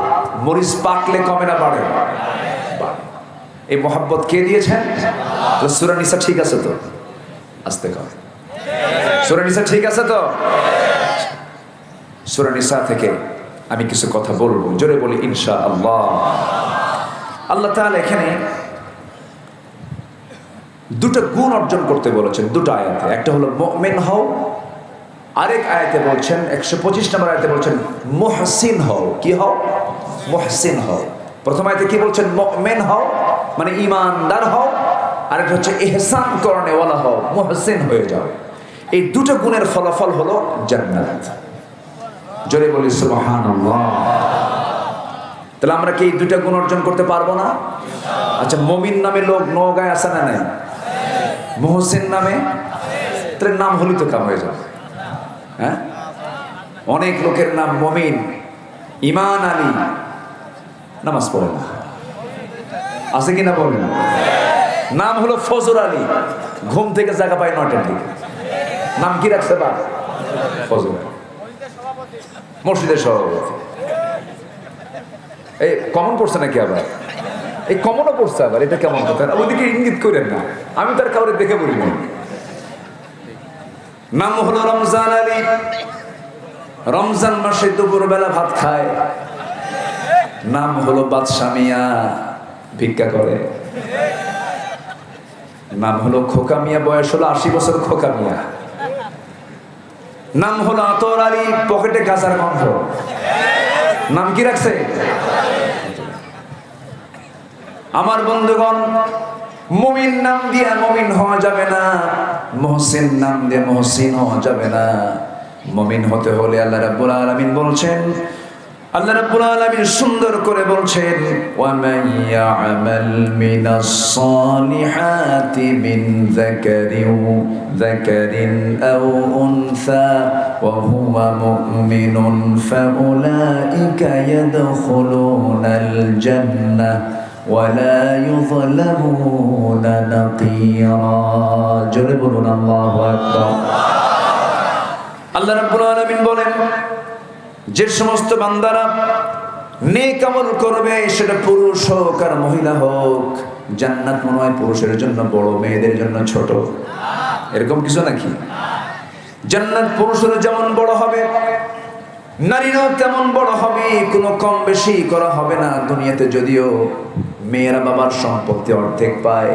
মরিচ পাকলে কমে না বাড়ে? বাড়ে। এই মহাব্বত কে দিয়েছেন? সূরা নিসা ঠিক আছে তো? আস্তে কর। সূরা নিসা ঠিক আছে তো? সূরা নিসা থেকে আমি কিছু কথা বলবো, জোরে বলি ইনশাআল্লাহ। আল্লাহ তাআলা এখানে দুটো গুণ অর্জন করতে বলেছেন দুটো আয়াতে। একটা হলো মুমিন হও, আরেক আয়াতে বলছেন 125 নম্বর আয়াতে বলছেন মুহসিন হও। কি হও? মুহসিন হও। প্রথম আয়াতে কি বলছেন? মুমিন হও, মানে ইমানদার হও, আর একটা হচ্ছে ইহসান করনেওয়ালা হও, মুহসিন হয়ে যাও। এই দুটো গুণের ফলাফল হলো জান্নাত। জোরে বলি সুবহানাল্লাহ। তাহলে আমরা কি এই দুটা গুণ অর্জন করতে পারবো না? আচ্ছা, মুমিন নামে লোক নওগাঁয় আছে না নাই? মুহসিন নামে? তাহলে নাম হলি তো কাম হয়ে যাবে। হ্যাঁ, অনেক লোকের নাম মুমিন, ইমান আলী, নামাজ পড়ে না, আছে কিনা বলেন? নাম হলো ফজর আলী, ঘুম থেকে জায়গা পায় 9টার দিকে। নাম কি রাখছে বা? ফজর আলী, মসজিদের সভাপতি। এই কমন পড়ছে নাকি আবার? এই কমনও পড়ছে আবার, এটা কেমন কথা? ওইদিকে ইঙ্গিত করেন না, আমি তার কাউরে দেখে বলি না। নাম হলো রমজান আলী, রমজান মাসে দুপুর বেলা ভাত খায়। নাম হলো বাদশা মিয়া, ভিক্ষা করে। নাম হলো খোকা মিয়া, বয়স হলো 80 বছর, খোকা মিয়া। নাম হলো আতর আলী, পকেটে গাজার গন্ধ। নাম কি রাখছে? আমার বন্ধুগণ, মুমিন নাম দিয়ে মুমিন হওয়া যাবে না, মুহসিন নাম দিয়ে মুহসিন হওয়া যাবে না। মুমিন হতে হলে আল্লাহ রাব্বুল আলামিন বলছেন, আল্লাহ রাব্বুল আলামিন সুন্দর করে বলছেন, ওয়া মান ইয়া'মাল মিনাস সালিহাতি মিন যাকারিন আও উনসা ওয়া হুয়া মুমিনুন ফাউলাইকা ইয়াদখুলুনাল জান্নাহ ওয়ালা ইউযলামুনা নাকিরা। জোরে বলুন আল্লাহু আকবার। আল্লাহ রাব্বুল আলামিন বলেন, যে সমস্ত বান্দারা নেক আমল করবে, সেটা পুরুষ হোক আর মহিলা হোক, জান্নাত মনে হয় পুরুষের জন্য বড়, মেয়েদের জন্য ছোট, এরকম কিছু নাকি? জান্নাত পুরুষের যেমন বড় হবে, নারীরাও তেমন বড় হবে, কোনো কম বেশি করা হবে না। দুনিয়াতে যদিও মেয়েরা বাবার সম্পত্তি অর্ধেক পায়,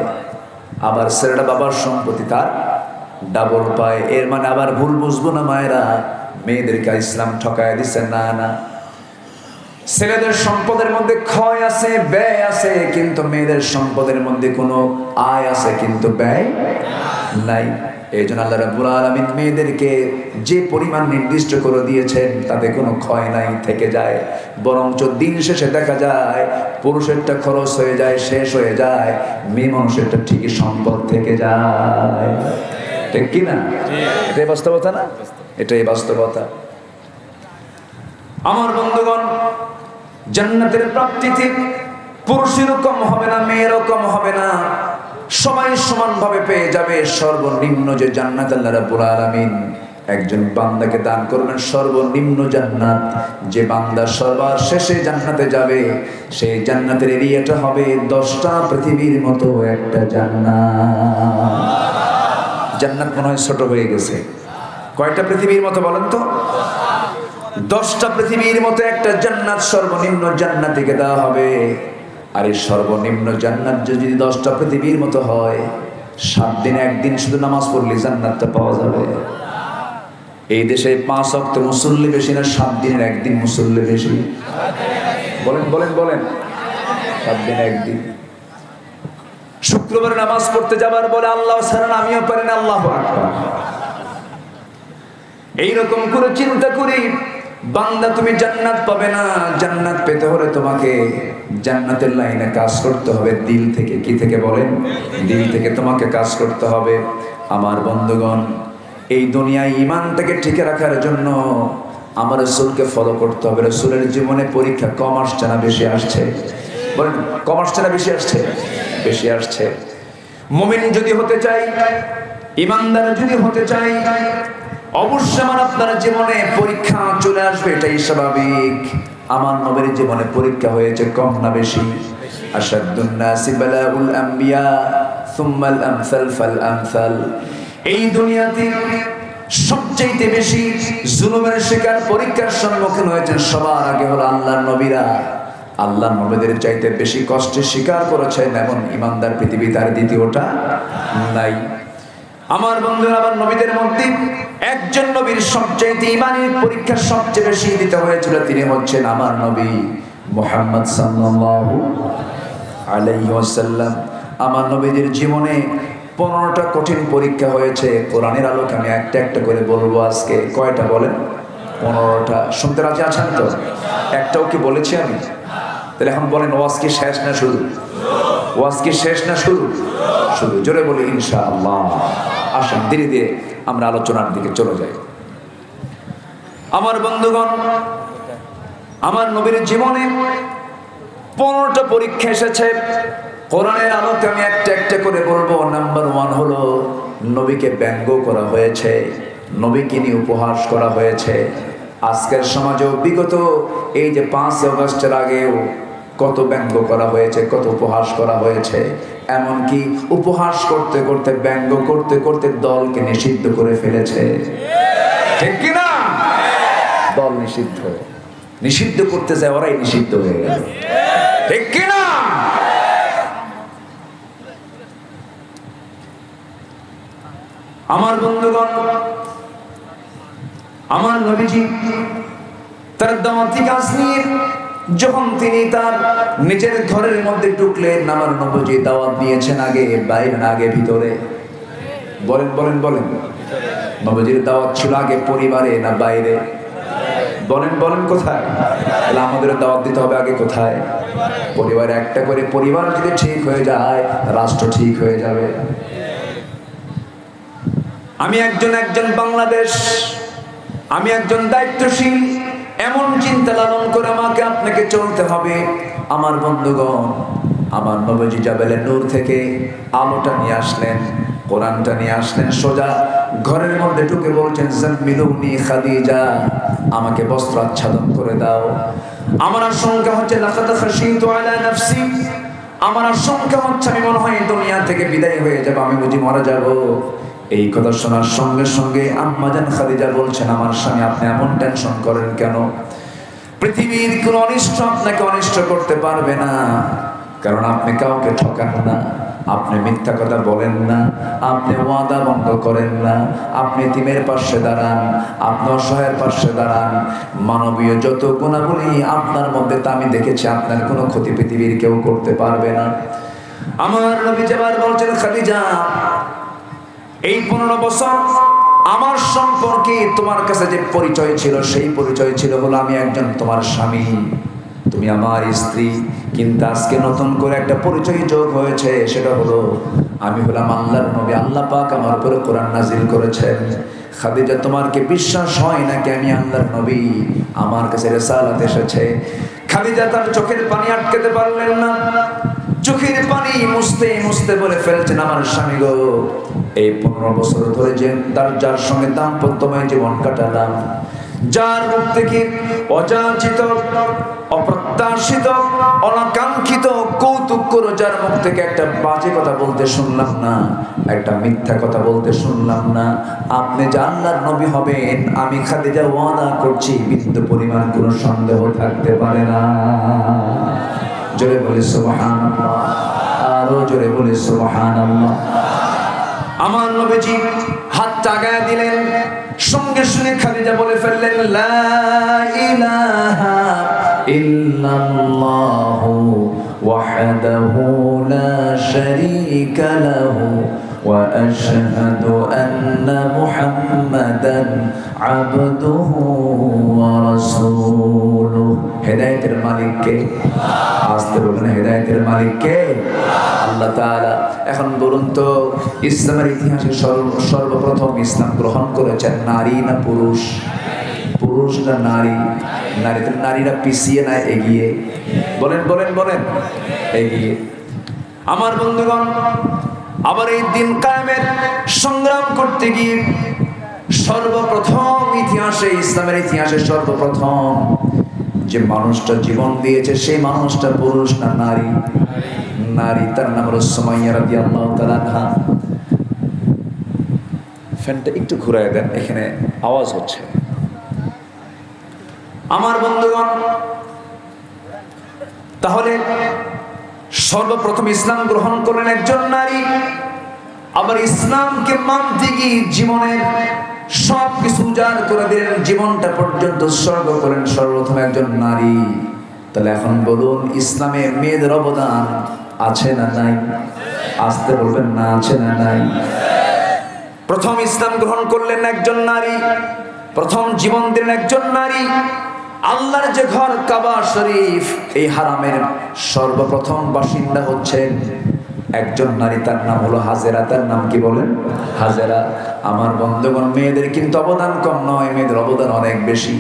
আবার ছেলেরা বাবার সম্পত্তি তার ডাবল পায়। এর মানে আবার ভুল বুঝবো না মায়েরা, মেয়েদেরকে ইসলাম ঠকায় দিচ্ছে। না না, ছেলেদের সম্পদের মধ্যে ক্ষয় আছে, ব্যয় আছে, কিন্তু মেয়েদের সম্পদের মধ্যে কোনো আয় আছে কিন্তু ব্যয় নাই। এই জন্য আল্লাহ রাব্বুল আলামিন মেয়েদেরকে যে পরিমাণ নির্দিষ্ট করে দিয়েছেন তাতে কোনো ক্ষয় নাই, থেকে যায়। বরঞ্চ দিন শেষে দেখা যায় পুরুষেরটা খরচ হয়ে যায়, শেষ হয়ে যায়, মেয়ে মানুষেরটা ঠিকই সম্পদ থেকে যায়। ঠিক কিনা? এটাই বাস্তবতা না? এটাই বাস্তবতা। আমার বন্ধুগণ, জান্নাতের প্রাপ্তিতে পুরুষেরও কম হবে না, মেয়েরও কম হবে না, সবাই সমানভাবে পেয়ে যাবে। সর্বনিম্ন যে জান্নাত আল্লাহ রাব্বুল আলামিন একজন বান্দাকে দান করবেন, সর্বনিম্ন জান্নাত, যে বান্দা সবার শেষে জান্নাতে যাবে, সেই জান্নাতের এরিয়াটা হবে 10টা পৃথিবীর মতো একটা জান্নাত। জান্নাত মনে হয় ছোট হয়ে গেছে। কয়টা পৃথিবীর মতো বলেন তো? 10টা পৃথিবীর মতো একটা জান্নাত সর্বনিম্ন জান্নাতীকে দেওয়া হবে। আর এই সর্বনিম্ন জান্নাত যদি 10টা পৃথিবীর মতো হয়, 7 দিনে একদিন শুধু নামাজ পড়লে জান্নাতটা পাওয়া যাবে। এই দেশে 5 ওয়াক্ত মুসল্লি বেশি না 7 দিনের একদিন মুসল্লি বেশি? বলেন বলেন বলেন। 7 দিনে একদিন। শুক্রবার নামাজ পড়তে যাবার বলে আল্লাহ ছাড়া আমিও পারি না, আল্লাহু আকবার। এইরকম করে চিন্তা করি, বান্দা তুমি জান্নাত পাবে না। জান্নাত পেতে হলে তোমাকে জান্নাতের লাইনে কাজ করতে হবে দিল থেকে। কি থেকে বলেন? দিল থেকে তোমাকে কাজ করতে হবে। আমার বন্ধুগণ, এই দুনিয়ায় ঈমানটাকে টিকে রাখার জন্য আমার রাসূলকে ফলো করতে হবে। রাসূলের জীবনে পরীক্ষা কম আসছে না বেশি আসছে? বলেন, কম আসছে না বেশি আসছে? বেশি আসছে। মুমিন যদি হতে চাই, ঈমানদার যদি হতে চাই, অবশ্যই আমার আপনার জীবনে পরীক্ষা চলে আসবে, এটাই স্বাভাবিক। আমার নবীর জীবনে পরীক্ষা হয়েছে কম না বেশি? আশাদ্দুন নাসি বালাউল আম্বিয়া সুম্মাল আমসাল ফাল আমসাল। এই দুনিয়াতে সবচেয়ে বেশি জুলুমের শিকার, পরীক্ষার সম্মুখীন হয়েছে সবার আগে হলো আল্লাহর নবীরা। আল্লাহর নবীদের চাইতে বেশি কষ্টের শিকার করেছেন এমন ঈমানদার পৃথিবীতে আর দ্বিতীয়টা নাই। আমার বন্ধুরা, আমার নবীদের মধ্যে একজন নবীর সবচেয়ে ঈমানের পরীক্ষা সবচেয়ে বেশি দিতে হয়েছিল, তিনি হচ্ছেন আমার নবী মুহাম্মদ সাল্লাল্লাহু আলাইহি ওয়াসাল্লাম। আমার নবীজির জীবনে 15টা কঠিন পরীক্ষা হয়েছে। কোরআনের আলোকে আমি একটা একটা করে বলবো আজকে। কয়টা বলেন? 15টা। শুনতে রাজি আছেন তো? একটাও কি বলেছি আমি? তাহলে এখন বলেন, ওয়াজ কি শেষ না শুরু? ওয়াজ কি শেষ না শুরু? শুরু। জোরে বলি ইনশাআল্লাহ। আসেন ধীরে ধীরে আমরা আলোচনার দিকে চলে যাই। আমার বন্ধুগণ, আমার নবীর জীবনে 15টা পরীক্ষা এসেছে। কোরআনের আলোকে আমি একটা একটা করে বলবো। নাম্বার 1 হলো নবীকে ব্যঙ্গ করা হয়েছে, নবীকে নিয়ে উপহাস করা হয়েছে। আজকের সমাজেও বিগত এই যে 5 আগস্টের আগেও কত ব্যঙ্গ করা হয়েছে, কত উপহাস করা হয়েছে। এমনকি উপহাস করতে করতে, ব্যঙ্গ করতে করতে দলকে নিষিদ্ধ করে ফেলেছে। ঠিক কিনা? দল নিষিদ্ধ, নিষিদ্ধ করতে যায় ওরাই নিষিদ্ধ হয়ে গেল। ঠিক কিনা? আমার বন্ধুগণ, আমার নবীজি তার দাওয়াতি কাজ নিয়ে যখন তিনি তার নিজের ঘরের মধ্যে ঢুকলেন, আমার নবীজি দাওয়াত দিয়েছেন আগে বাইরে না আগে ভিতরে? বলেন বলেন বলেন। নবীজির দাওয়াত ছিল আগে পরিবারে না বাইরে? বলেন বলেন কোথায়? তাহলে আমাদের দাওয়াত দিতে হবে আগে কোথায়? পরিবারে। একটা করে পরিবার যদি ঠিক হয়ে যায়, রাষ্ট্র ঠিক হয়ে যাবে। আমি একজন বাংলাদেশ, আমি একজন দায়িত্বশীল, এমন চিন্তা লালন করে আমাকে আপনাকে চলতে হবে। আমার বন্ধুগণ, আমার নবীজি জাবেলে নূর থেকে আলোটা নিয়ে আসলেন, কোরআনটা নিয়ে আসলেন, সোজা ঘরের মধ্যে ঢুকে বলছেন, জাম্মিলুনি খাদিজা, আমাকে বস্ত্র আচ্ছাদন করে দাও। আমার আশঙ্কা হচ্ছে লাকাদ খাশিতু আলা নাফসি, আমার আশঙ্কা হচ্ছে আমি মনে হয় দুনিয়া থেকে বিদায় হয়ে যাব, আমি বুঝি মারা যাব। এই কথা শোনার সঙ্গে সঙ্গে আম্মাজান খাদিজা বলছেন, আমার স্বামী আপনি এমন টেনশন করেন কেন? পৃথিবীর কোন অনিষ্ট আপনাকে অনিষ্ট করতে পারবে না, কারণ আপনি কাউকে ঠকান না, আপনি মিথ্যা কথা বলেন না, আপনি ওয়াদা ভঙ্গ করেন না, আপনি এতিমের পাশে দাঁড়ান, আপনি অসহায়ের পাশে দাঁড়ান। মানবীয় যত গুণাবলী আপনার মধ্যে তা আমি দেখেছি, আপনার কোনো ক্ষতি পৃথিবীর কেউ করতে পারবে না। আমার নবী যেবার বলছেন, খাদিজা এই 15 বছর আমার সম্পর্কে তোমার কাছে যে পরিচয় ছিল, সেই পরিচয় ছিল হলো আমি একজন তোমার স্বামী, তুমি আমার স্ত্রী। কিন্তু আজকে নতুন করে একটা পরিচয় যোগ হয়েছে, সেটা হলো আমি হলাম আল্লাহর নবী। আল্লাহ পাক আমার উপরে কোরআন নাজিল করেছেন। খাদিজা, তোমার কি বিশ্বাস হয় নাকি আমি আল্লাহর নবী, আমার কাছে রিসালাত এসেছে? খাদিজা তার চোখের পানি আটকাতে পারলেন না, চোখের পানি মুছতে মুছতে বলে ফেলছেন, আমার স্বামী গো, এই 15 বছর ধরে যে যার সঙ্গে দাম্পত্যময় জীবন কাটালাম, যার মুখ থেকে অযাচিত, অপ্রত্যাশিত, অনাকাঙ্ক্ষিত কৌতুক করে যার মুখ থেকে একটা বাজে কথা বলতে শুনলাম না, একটা মিথ্যা কথা বলতে শুনলাম না, আপনি যে আল্লাহর নবী হবেন আমি খাদিজা ওয়াদা করছি বিন্দু পরিমাণ কোনো সন্দেহ থাকতে পারে না। জোরে বলি সুবহানাল্লাহ, আরো জোরে বলি সুবহানাল্লাহ। আমার নবীজি হাত চাগায় দিলেন, সঙ্গে সঙ্গে খাদিজা বলে ফেললেন, লা ইলাহা ইল্লাল্লাহু ওয়াহদাহু লা শারীকা লাহু ওয়া আশহাদু আন্না মুহাম্মাদান আবদুহু ওয়া রাসূলুহু। হেদায়েতের মালিক কে? আসতে বলেন, হেদায়েতের মালিক কে? আল্লাহ তাআলা। এখন বলুন তো, ইসলামের ইতিহাসে সর্বপ্রথম ইসলাম গ্রহণ করেছেন নারী না পুরুষ? পুরুষ না নারী? নারীদের, নারীরা পিছিয়ে না এগিয়ে? বলেন বলেন বলেন, এগিয়ে। আমার বন্ধুগণ, আবার এই দিন কায়েমের সংগ্রাম করতে গিয়ে সর্বপ্রথম ইতিহাসে, ইসলামের ইতিহাসে সর্বপ্রথম যে মানুষটা জীবন দিয়েছে, সেই মানুষটা পুরুষ না নারী? নারী। তার নাম হলো সুমাইয়া রাদিয়াল্লাহু তাআলা আনহা। ফ্যানটা একটু ঘুরায় দেন, এখানে আওয়াজ হচ্ছে। আমার বন্ধুগণ, তাহলে সর্বপ্রথম ইসলাম গ্রহণ করলেন একজন নারী। আবার ইসলামকে মানতে গিয়ে জীবনের সব কিছু উজাড় করে দিলেন, জীবনটা পর্যন্ত উৎসর্গ করেন সর্বপ্রথম একজন নারী। তাহলে এখন বলুন, ইসলামে মেয়েদের অবদান আছে না নাই? আসতে বলবেন না, আছে না নাই? প্রথম ইসলাম গ্রহণ করলেন একজন নারী, প্রথম জীবন দিলেন একজন নারী। আল্লাহর যে ঘর কাবা শরীফ, এই হারামের সর্বপ্রথম বাসিন্দা হচ্ছেন একজন নারী, তার নাম হলো হাজেরা। তার নাম কি বলেন? হাজেরা। আমার বন্ধুগণ, মেয়েদের কিন্তু অবদান কম নয়, মেয়েদের অবদান অনেক বেশি।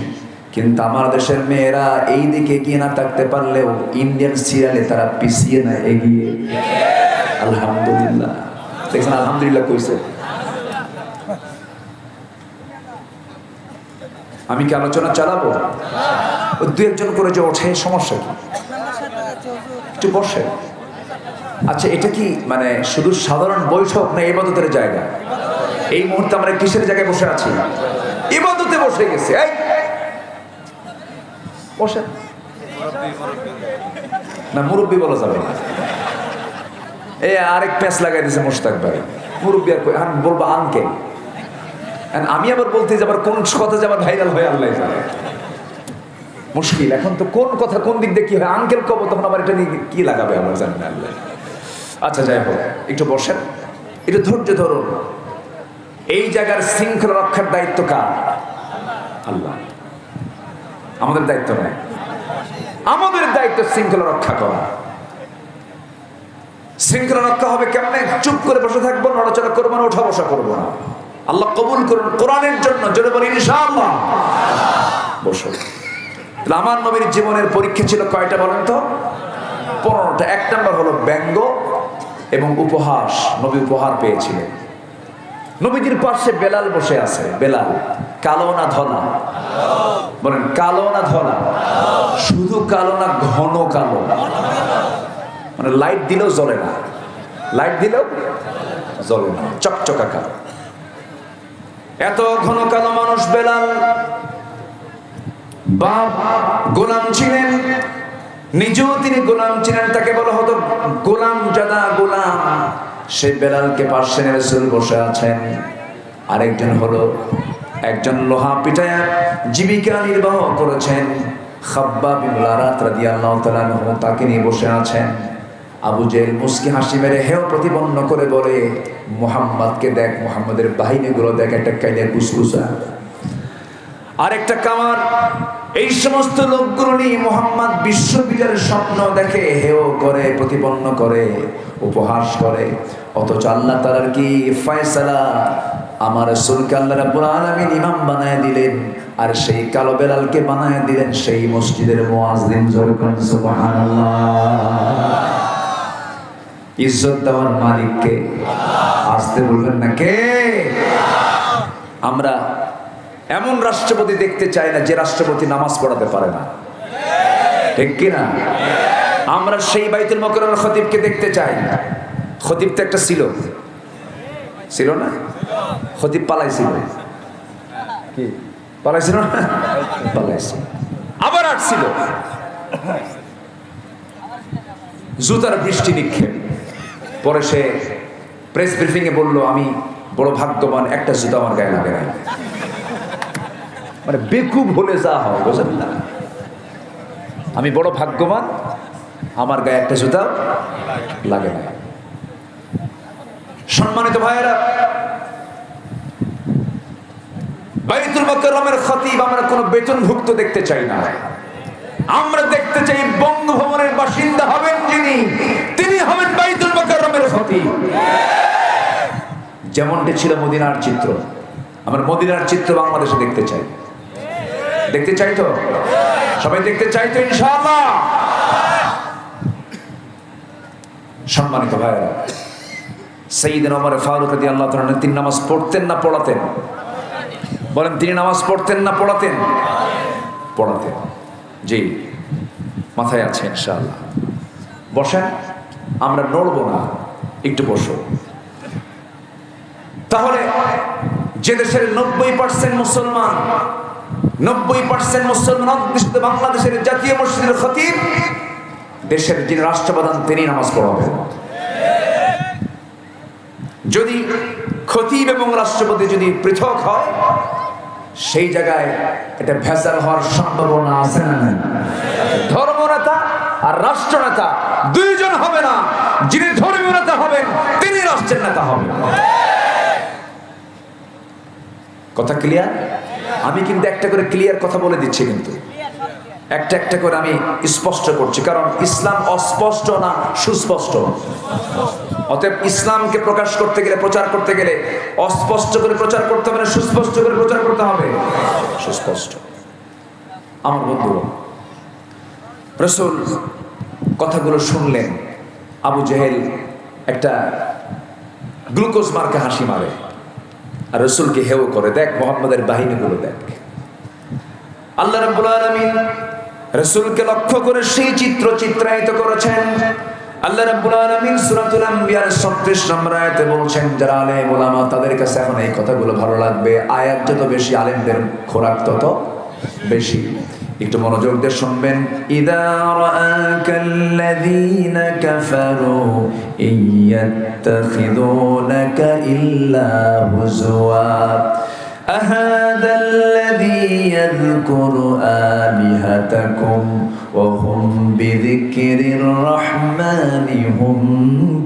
কিন্তু আমার দেশের মেয়েরা এই দিকে এগিয়ে না থাকতে পারলেও ইন্ডিয়ান সিরিয়ালে তারা পিছিয়ে না এগিয়ে। আলহামদুলিল্লাহ, দেখছেন? আলহামদুলিল্লাহ কইছে। আমি কি আলোচনা চালাবো? দু একজন করে যে ওঠে, সমস্যা কি? একটু বসে। আচ্ছা, এটা কি মানে শুধু সাধারণ বৈঠক না ইবাদতের জায়গা? এই মুহূর্তে আমরা কিসের জায়গায় বসে আছি? ইবাদতে বসে গেছে। এই বসে না, মুরব্বী বলা যাবে না। এই আরেক প্যাঁচ লাগাই দিয়েছে মোশতাক ভাই, মুরব্বী আর আমি বলবো আঙ্কেল। আমি আবার বলতে যাবার কোন কথা যে আবার ভাইরাল হয়ে আল্লাহ জানে। মুশকিল এখন তো, কোন কথা কোন দিক দিয়ে কি হয়। আঙ্কেল কব, তখন আবার এটা নিয়ে কি লাগাবে আমার জানি না আল্লাহ। আচ্ছা যাই হোক, একটু বসেন, একটু ধৈর্য ধরুন। এই জায়গার শৃঙ্খলা রক্ষার দায়িত্ব কার? আল্লাহ। আমাদের দায়িত্ব নয়, আমাদের দায়িত্ব শৃঙ্খলা রক্ষা করা। শৃঙ্খলা রক্ষা হবে কেমনে? চুপ করে বসে থাকবো, নড়াচড়া করবো না, ওঠা বসা করবো না। আল্লাহ কবুল করুন কোরআনের জন্য, জোরে বলি ইনশাআল্লাহ। বসো। আমার নবীর জীবনের পরীক্ষা ছিল কয়টা বলেন তো? 15টা। এক নম্বর হলো ব্যঙ্গ এবং উপহাস। নবী উপহার পেয়েছিলেন। নবীজির পাশে বেলাল বসে আছে। বেলাল কালো না ধলা? বলেন কালো না ধলা? শুধু কালো না, ঘন কালো। মানে লাইট দিলেও জ্বলে না, লাইট দিলেও জ্বলে না, চকচকা কালো। এত ঘন কালো মানুষ বেলাল। বাপ গোলাম ছিলেন, নিজেও তিনি গোলাম ছিলেন, তাকে বলা হতো গোলাম জাদা গোলাম। সে বেলালকে পাশে রাসূল বসে আছেন। আরেকজন হলো একজন লোহা পিটায়া জীবিকা নির্বাহ করেছেন, খাব্বাব ইবনে আরাত রাদিয়াল্লাহু তাআলা আনহু, তাকে নিয়ে বসে আছেন। আবু জেহেল মুস্কি হাসি মেরে হেও প্রতিপন্ন করে বলে, মুহাম্মদকে দেখ, মুহাম্মদের বাহিনীগুলো দেখ, একটা কাইলে কুসকুসা, আরেকটা কামার। এই সমস্ত লোকগুলো নিয়ে মুহাম্মদ বিশ্ববিজয়ের স্বপ্ন দেখে, হেও করে, প্রতিপন্ন করে, উপহাস করে। অথচ আল্লাহ তাআলার কি ফয়সালা, আমার রাসূলকে আল্লাহ রাব্বুল আলামিন ইমাম বানায় দিলেন, আর সেই কালো বেলালকে বানায় দিলেন সেই মসজিদের মুয়াজ্জিন। জোরে বলেন সুবহানাল্লাহ। ইজ্জত দেওয়ার মালিক কে? আসতে বলবেন না কে? আমরা এমন রাষ্ট্রপতি দেখতে চাই না যে রাষ্ট্রপতি নামাজ পড়াতে পারে না, ঠিক কিনা? আমরা সেই বাইতুল মুকাররমের খতিবকে দেখতে চাই না। খতিব তো একটা ছিল না? খতিব পালাইছিল, কি পালাইছিল না? পালাইছিল, আবার আসছিল। জুতার বৃষ্টি নিক্ষেপ। পরে সে প্রেস ব্রিফিং এ বলল, আমি বড় ভাগ্যবান, একটা জুতা আমার গায়ে লাগে না। মানে বেকুব হলে যা হয়, বুঝলেন না? আমি বড় ভাগ্যবান, আমার গায়ে একটা জুতা লাগে না। সম্মানিত ভাইয়েরা, বাইতুল মুকাররমের খতিব আমরা কোনো বেতনভুক্ত দেখতে চাই না। আমরা দেখতে চাই বঙ্গভবনের বাসিন্দা হবেন যিনি, তিনি হবেন বাইতুল মুকাররমের খতিব। যেমনটি ছিল মদিনার চিত্র। আমরা মদিনার চিত্র বাংলাদেশে দেখতে চাই। দেখতে চাই তো? সবাই দেখতে চাই তো ইনশাআল্লাহ? সম্মানিত ভাইয়েরা, সাইয়েদনা ওমর ফারুক রাদিয়াল্লাহু তাআলা তিনি নামাজ পড়তেন না পড়াতেন? বলেন, তিনি নামাজ পড়তেন না পড়াতেন? পড়াতেন। জি, মাথায় আছে ইনশাআল্লাহ। বসেন, আমরা নড়বো না, একটু বসো। তাহলে যে দেশের 90% মুসলমান, 90% মুসলমান অধ্যুষিত বাংলাদেশের জাতীয় মসজিদের খতিব, দেশের যিনি রাষ্ট্রপ্রধান, তিনি নামাজ পড়াবেন। যদি খতিব এবং রাষ্ট্রপতি যদি পৃথক হয়, সেই জায়গায় এটা ভেজাল হওয়ার সম্ভাবনা আছে না? ধর্মনেতা আর রাষ্ট্রনেতা দুইজন হবে না, যিনি ধর্মীয় নেতা হবেন তিনি রাষ্ট্রের নেতা হবেন। কথা ক্লিয়ার? আমি কিন্তু একটা করে ক্লিয়ার কথা বলে দিচ্ছি, কিন্তু একটা একটা করে আমি স্পষ্ট করছি, কারণ ইসলাম অস্পষ্ট না সুস্পষ্ট। অতএব ইসলামকে প্রকাশ করতে গেলে, প্রচার করতে গেলে অস্পষ্ট করে প্রচার করতে হবে না, সুস্পষ্ট করে প্রচার করতে হবে। সুস্পষ্ট। আমার বন্ধু, রাসূল কথাগুলো শুনলেন। আবু জেহেল একটা গ্লুকোজ মার্কা হাসি মারে আর রাসূলকে হেয় করে, দেখ মুহাম্মাদের বাহিনীগুলো দেখ। আল্লাহ রাব্বুল আলামিন রাসূলকে লক্ষ্য করে সেই চিত্র চিত্রায়িত করেছেন। আল্লাহ রাব্বুল আলামিন সূরাতুল আম্বিয়ার 36 নম্বর আয়াতে বলছেন, যারা আলেম ওলামা তাদের কাছে এখন এই কথাগুলো ভালো লাগবে। আয়াত যত বেশি, আলেমদের খোরাক তত বেশি। একটু মনোযোগ দিয়ে শুনবেন। ইযা রাআকাল্লাযীনা কাফারু ইয়াত্তাখিযুনাকা ইল্লা হুজওয়া أهذا الذي يذكر آلهتكم وهم بذكر الرحمن هم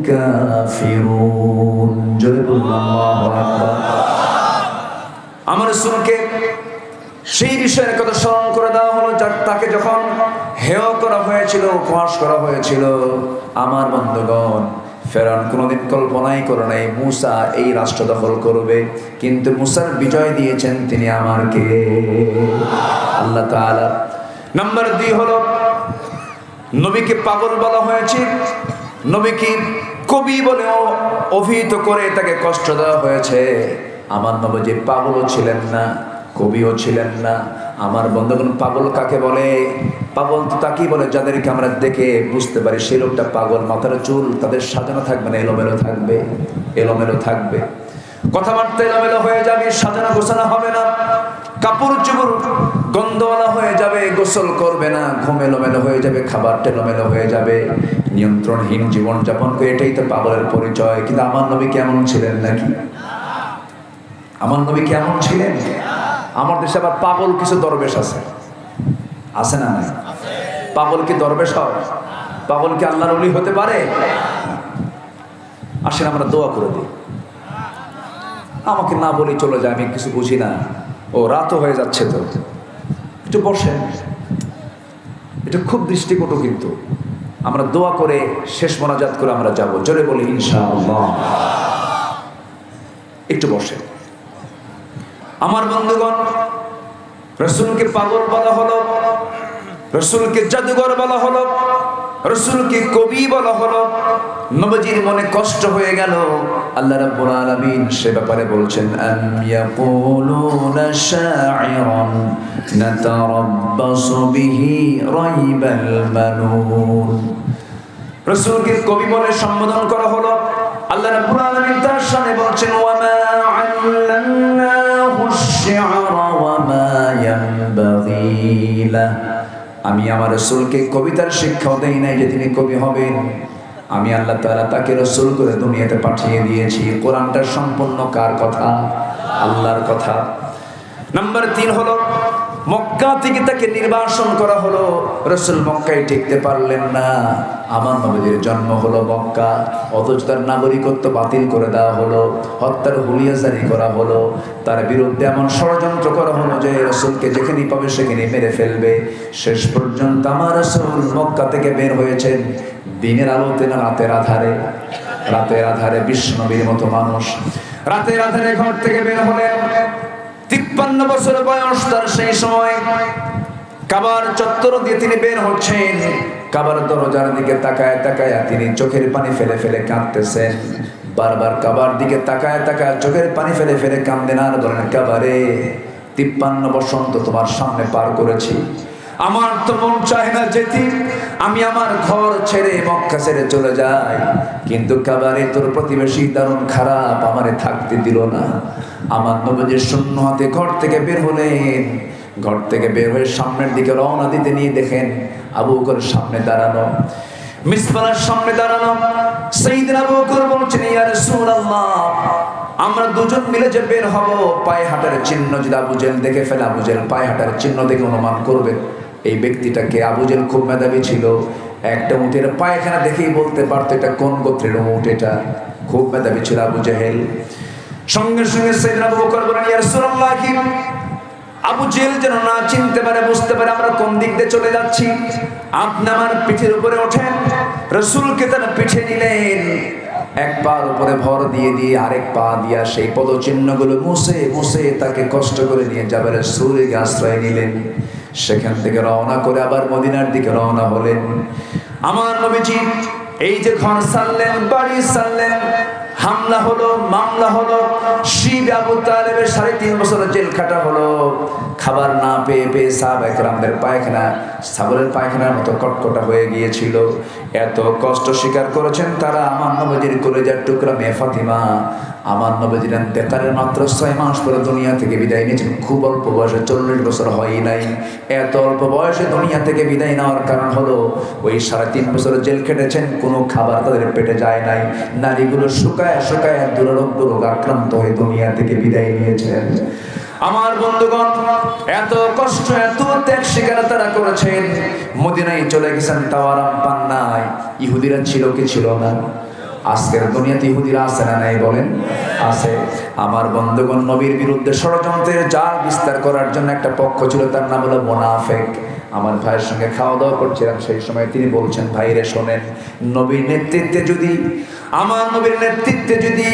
كافرون جل الله أكبر। আমার রাসূলকে সেই বিষয়ের কথা স্মরণ করে দেওয়া হলো, তাকে যখন হেয় করা হয়েছিল, উপহাস করা হয়েছিল। আমার বন্ধুগণ, ফেরাউন কোনোদিন কল্পনাই করে নাই মুসা এই রাষ্ট্র দখল করবে, কিন্তু মুসার বিজয় দিয়েছেন তিনি আমার কে? আল্লাহ তাআলা। নাম্বার 2 হলো, নবীকে পাগল বলা হয়েছে, নবীকে কবি বলে অভিহিত করে তাকে কষ্ট দেওয়া হয়েছে। আমার নবী পাগলও ছিলেন না, কবিও ছিলেন না। আমার বন্ধুগণ, পাগল কাকে বলে? পাগল তো তাকেই বলে যাদেরকে আমরা দেখে বুঝতে পারি সেই লোকটা পাগল। মাথার চুল তাদের সাজানো থাকবে না, এলোমেলো থাকবে, এলোমেলো থাকবে। কথাবার্তা এলোমেলো হয়ে যাবে, সাজানো গোছানো হবে না। কাপড় চোপড় গন্ধওয়ালা হয়ে যাবে, গোসল করবে না, ঘুম এলোমেলো হয়ে যাবে, খাবার এলোমেলো হয়ে যাবে, নিয়ন্ত্রণহীন জীবন যাপন করে। এটাই তো পাগলের পরিচয়। কিন্তু আমার নবী কেমন ছিলেন নাকি? আমার নবী কেমন ছিলেন? আমার দেশে আবার পাগল কিছু দরবেশ আছে, আছে না? নাই? পাগল কি দরবেশ হয়? পাগল কি আল্লাহর ওলি হতে পারে? আসেন আমরা দোয়া করে দিই। আমাকে না বলি চলে যায়, আমি কিছু বুঝি না। ও রাতও হয়ে যাচ্ছে তো, একটু বসেন। এটা খুব দৃষ্টিকটু, কিন্তু আমরা দোয়া করে শেষ মোনাজাত করে আমরা যাব। জোরে বলি ইনশাআল্লাহ। একটু বসেন। আমার বন্ধুগণ, রাসূলকে পাগল বলা হলো, রাসূলকে জাদুঘর বলা হলো, রাসূলকে কবি বলা হলো। নবীজির মনে কষ্ট হয়ে গেল। আল্লাহ রাব্বুল আলামিন সে ব্যাপারে বলছেন, আম ইয়াকুলুনা শাইরুন নাতারাব্বাসু বিহি রাইবাল মানুন। রাসূলকে কবি বলে সম্বোধন করা হলো। আল্লাহ রাব্বুল আলামিন তার সামনে বলছেন, ওয়া মা আল্লামনাহু আশ-শি'রা ওয়া মা ইয়ানবাগী লাহু। আমি আমার রাসূলকে কবিতার শিক্ষাও দেই নাই যে তিনি কবি হবেন। আমি আল্লাহ তাআলা তাকে রাসূল করে দুনিয়াতে পাঠিয়ে দিয়েছি। কোরআনটা সম্পূর্ণ কার কথা? আল্লাহর কথা। নাম্বার 3 হলো, মক্কা থেকে তাকে নির্বাসন করা হলো। রাসূল মক্কায় টিকতে পারলেন না। আমার নবীর জন্ম হলো মক্কা, অথচ তার নাগরিকত্ব বাতিল করে দেওয়া হলো, হত্যার হুলিয়া জারি করা হলো। তার বিরুদ্ধে এমন ষড়যন্ত্র করা হলো যে রাসূলকে যেখানেই পাবে সেখানেই মেরে ফেলবে। শেষ পর্যন্ত আমার রাসূল মক্কা থেকে বের হয়েছেন দিনের আলোতে না রাতের আধারে? রাতের আধারে। বিশ্বনবীর মতো মানুষ রাতের আধারে ঘর থেকে বের হলেন। 53 বছর বয়স তার। সেই সময় কাবার চত্বর দিয়ে তিনি বের হচ্ছেন। কাবার দরজার দিকে তাকায় তাকায় তিনি চোখের পানি ফেলে ফেলে কাঁদতেছেন। বারবার কাবার দিকে তাকায় তাকায় চোখের পানি ফেলে ফেলে কাঁদেন আর বলেন, কাবারে 53 বসন্ত তোমার সামনে পার করেছি, আমার তো মন চায় না যেতে, আমি আমার ঘর ছেড়ে মক্কা ছেড়ে চলে যাই, কিন্তু কাবারে তোর প্রতিবেশী দারুণ খারাপ, আমারে থাকতে দিল না। আমার নবীজি শূন্য হাতে ঘর থেকে বের হলেন। ঘর থেকে বের হয়ে সামনের দিকে রওনা দিতে নিয়ে দেখেন আবু বকর সামনে দাঁড়ানো, মিসবাহর সামনে দাঁড়ানো। সাইয়েদনা আবু বকর বলছেন, ইয়া রাসূলুল্লাহ, আমরা দুজন মিলে যে বের হব, পায়ে হাঁটার চিহ্ন যদি আবু জেহেল দেখে ফেলে, আবু জেহেল পায়ে হাঁটার চিহ্ন দেখে অনুমান করবে এই ব্যক্তিটাকে। আবু জেহেল খুব মেধাবী ছিল, একটা উটের পায়খানা দেখেই বলতে পারতো এটা কোন গোত্রের উট। এটা খুব মেধাবী ছিল আবু জেহেল। সঙ্গে সঙ্গে সাইয়েদনা আবু বকর বলেন, ইয়া রাসূলুল্লাহ, কি আবু জেহেল যেন না চিনতে পারে, বুঝতে পারে আমরা কোন দিক দিয়ে চলে যাচ্ছি, আপনি আমার পিঠের উপরে ওঠেন। রাসূলকে তার পিঠে নিলেন, এক পার উপরে ভর দিয়ে দিয়ে আরেক পা দিয়া সেই পদচিহ্নগুলো মুছে মুছে তাকে কষ্ট করে নিয়ে জাবালের সুরকে আশ্রয় নিলেন। সেখান থেকে রওনা করে আবার মদিনার দিকে রওনা হলেন। আমার নবীজি এই যে ঘর ছাড়লেন, বাড়ি ছাড়লেন, হামলা হলো, মামলা হলো, শিব আবু তালেবের 3.5 বছর জেল খাটা হলো। খাবার না পেয়ে পেয়ে সাহাবায়ে কেরামদের পায়খানা ছাগলের পায়খানার মতো কটকটা হয়ে গিয়েছিল। এত কষ্ট স্বীকার করেছেন তারা। আমার নবীজির কলেজার টুকরা মেয়ে ফাতিমা, আমার নবীজির ইন্তেকালের মাত্র 6 মাস পরে দুনিয়া থেকে বিদায় নিয়েছেন। খুব অল্প বয়সে, 40 বছর হয়ই নাই। এত অল্প বয়সে দুনিয়া থেকে বিদায় নেওয়ার কারণ হলো ওই 3.5 বছর জেল খেটেছেন, কোনো খাবার তাদের পেটে যায় নাই। নারীগুলো শুকায় শুকায় দুরারোগ্য রোগ আক্রান্ত হয়ে দুনিয়া থেকে বিদায় নিয়েছেন। আমার বন্ধুগণ, এত কষ্ট এত ত্যাগ স্বীকার তারা করেছেন, মদিনায় চলে গেছেন, তাও আরাম পান নাই। ইহুদিরা ছিল কি ছিল না? আজকের দুনিয়াতে ইহুদিরা আছে না নাই বলেন? আছে। আমার বন্ধুগণ, নবীর বিরুদ্ধে ষড়যন্ত্রের জাল বিস্তার করার জন্য একটা পক্ষ ছিল, তার নাম হলো মুনাফিক। আমার ভাইয়ের সঙ্গে খাওয়া দাওয়া করছিলাম, সেই সময় তিনি বলছেন, ভাইরে শোনেন, নবীর নেতৃত্বে যদি, আমার নবীর নেতৃত্বে যদি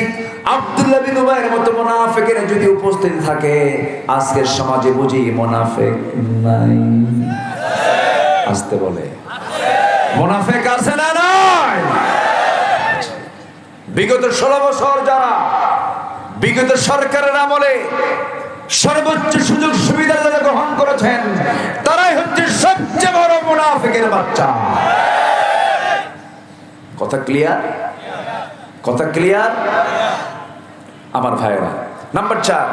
আব্দুল্লাহ বিন উবাইয়ের মতো মুনাফিকের যদি উপস্থিত থাকে, আজকের সমাজে বুঝি মুনাফিক নাই? আসতে বলে মুনাফিক আছে না নাই? বিগত 16 বছর যারা বিগত সরকারের আমলে সর্বোচ্চ সুযোগ সুবিধা যারা গ্রহণ করেছেন, তারাই হচ্ছে সবচেয়ে বড় মুনাফিকের বাচ্চা। কথা ক্লিয়ার? কথা ক্লিয়ার আমার ভাইয়েরা? নাম্বার 4,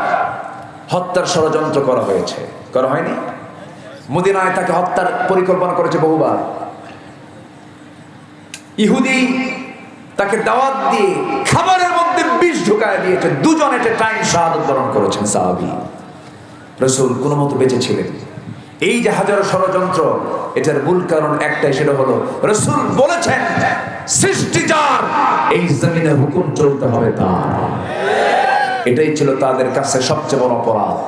হত্যার ষড়যন্ত্র করা হয়েছে, করা হয়নি? মদিনায় তাকে হত্যার পরিকল্পনা করেছে বহুবার। ইহুদি তাকে দাওয়াত দিয়ে খাবারের মধ্যে বিষ ঢুকায় দিয়েছে। 2 জন এটে টাইম শাহাদাত বরণ করেছেন সাহাবী। রাসূল কোনো মতো বেঁচে ছিলেন। এই যে হাজারো ষড়যন্ত্র, এটার মূল কারণ একটাই, সেটা হলো রাসূল বলেছেন, সৃষ্টি যার, এই জমিনে হুকুম চলতে হবে তার। এটাই ছিল তাদের কাছে সবচেয়ে বড় অপরাধ।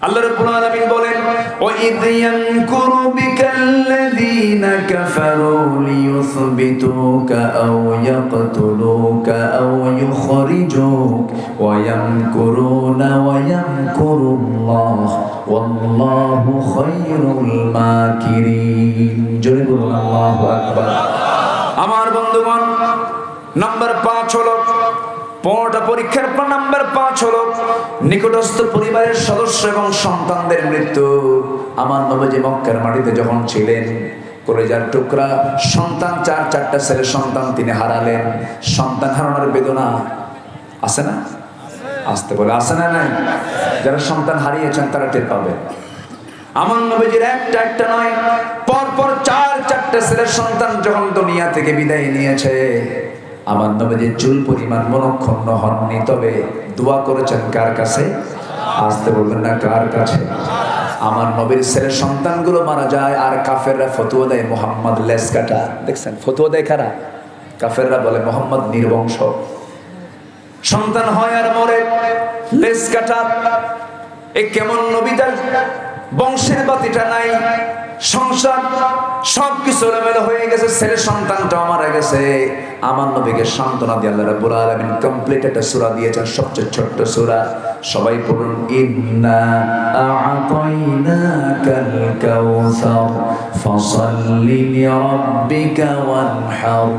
আল্লাহ রাব্বুল আলামিন বলেন, ওয়া ইয ইয়ামকুরু বিকাল্লাযীনা কাফারু লিয়ুসবিতুকা আও ইয়াকতুলুকা আও ইউখরিজুক ওয়া ইয়ামকুরুনা ওয়া ইয়ামকুরুল্লাহ ওয়াল্লাহু খায়রুল মাকিরিন। জোরে বলুন আল্লাহু আকবার। আমার বন্ধুগণ, নাম্বার 5 হলো, 5টা পরীক্ষার পর নাম্বার 5 হলো নিকটস্থ পরিবারের সদস্য এবং সন্তানদের মৃত্যু। আমার নবীজি মক্কার মাটিতে যখন ছিলেন, কলেজার টুকরা সন্তান, 4টা ছেলে সন্তান তিনি হারালেন। সন্তান হারানোর বেদনা আছে না? আসতে বলে আছে না নাই? যারা সন্তান হারিয়েছেন তারা টের পাবে। আমার নবীজির একটা নয়, পরপর 4টা ছেলের সন্তান যখন দুনিয়া থেকে বিদায় নিয়েছে, আমার নবীজি চুল পরিমাণ মনক্ষুণ্ণ হননি, তবে দোয়া করেছেন কার কাছে? আসতে বলবেন না, কার কাছে? আমার নবীর ছেলের সন্তানগুলো মারা যায়, আর কাফেররা ফতোয়া দেয় মুহাম্মদ লেজ কাটা। দেখছেন ফতোয়া দেয় কারা? কাফেররা বলে মুহাম্মদ নির্বংশ। সন্তান হয় আর মরে, লেজ কাটা। এ কেমন নবী? তার বংশের বাতিটা নাই, সংসার সবকিছু এলোমেলো হয়ে গেছে, ছেলে সন্তানটাও মারা গেছে। আমার নবীকে সান্ত্বনা দিয়ে আল্লাহ রাব্বুল আলামিন কমপ্লিট একটা সূরা দিয়েছেন, সবচেয়ে ছোট্ট সূরা। সবাই পড়ুন, ইন্না আ'তাইনাকাল কাউসার ফাসাল্লি লিরাব্বিকা ওয়ানহার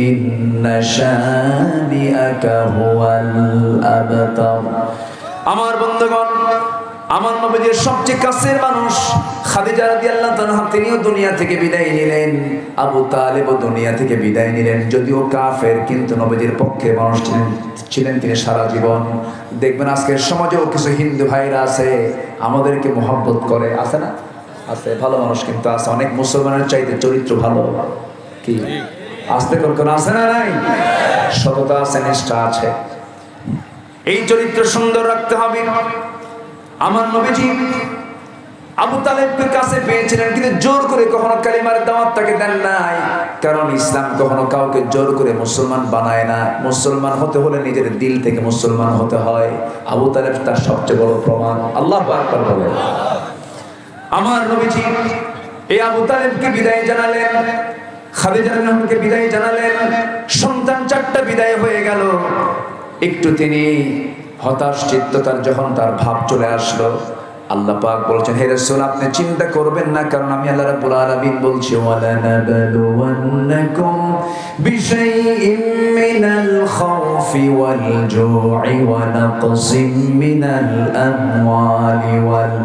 ইন্না শানিআকা হুয়াল আবতার। আমার বন্ধুগণ, আমার নবীর সবচেয়ে কাছের মানুষ খাদিজা রাদিয়াল্লাহু তাআলা, তিনিও দুনিয়া থেকে বিদায় নিলেন। আবু তালেবও দুনিয়া থেকে বিদায় নিলেন। যদিও কাফের, কিন্তু নবীর পক্ষে মানুষ ছিলেন তিনি সারা জীবন। দেখবেন আজকের সমাজেও কিছু হিন্দু ভাইরা আছে, আমাদেরকে মহব্বত করে, আছে না? আছে, ভালো মানুষ কিন্তু আছে। অনেক মুসলমানের চাইতে চরিত্র ভালো। কি আসতে কোন আছে না নাই? সততা আছে, নিষ্ঠা আছে। এই চরিত্র সুন্দর রাখতে হবে। আমার নবীজি আবু তালেবকে কাছে পেয়েছিলেন, কিন্তু জোর করে কখনো কালিমার দাওয়াত তাকে দেন নাই। কারণ ইসলাম কখনো কাউকে জোর করে মুসলমান বানায় না। মুসলমান হতে হলে নিজের দিল থেকে মুসলমান হতে হয়। আবু তালেব তার সবচেয়ে বড় প্রমাণ। আল্লাহু আকবার বলেন। আমার নবীজি এই আবু তালেবকে বিদায় জানালেন, খাদিজা রাদিয়াল্লাহু আনহাকে বিদায় জানালেন। সন্তান চারটা বিদায় হয়ে গেল। একটু তিনি হতাশ চিত্ততার যখন তার ভাব চলে আসলো, আল্লাহ পাক বলছেন, হে রাসূল আপনি চিন্তা করবেন না, কারণ আমি আল্লাহ রাব্বুল আলামিন বলছি, ওয়ালা নাবলুওয়ান্নাকুম বিশাইইম মিনাল খাউফি ওয়াল জু'i ওয়া নাকসিম মিনাল আমওয়ালি ওয়াল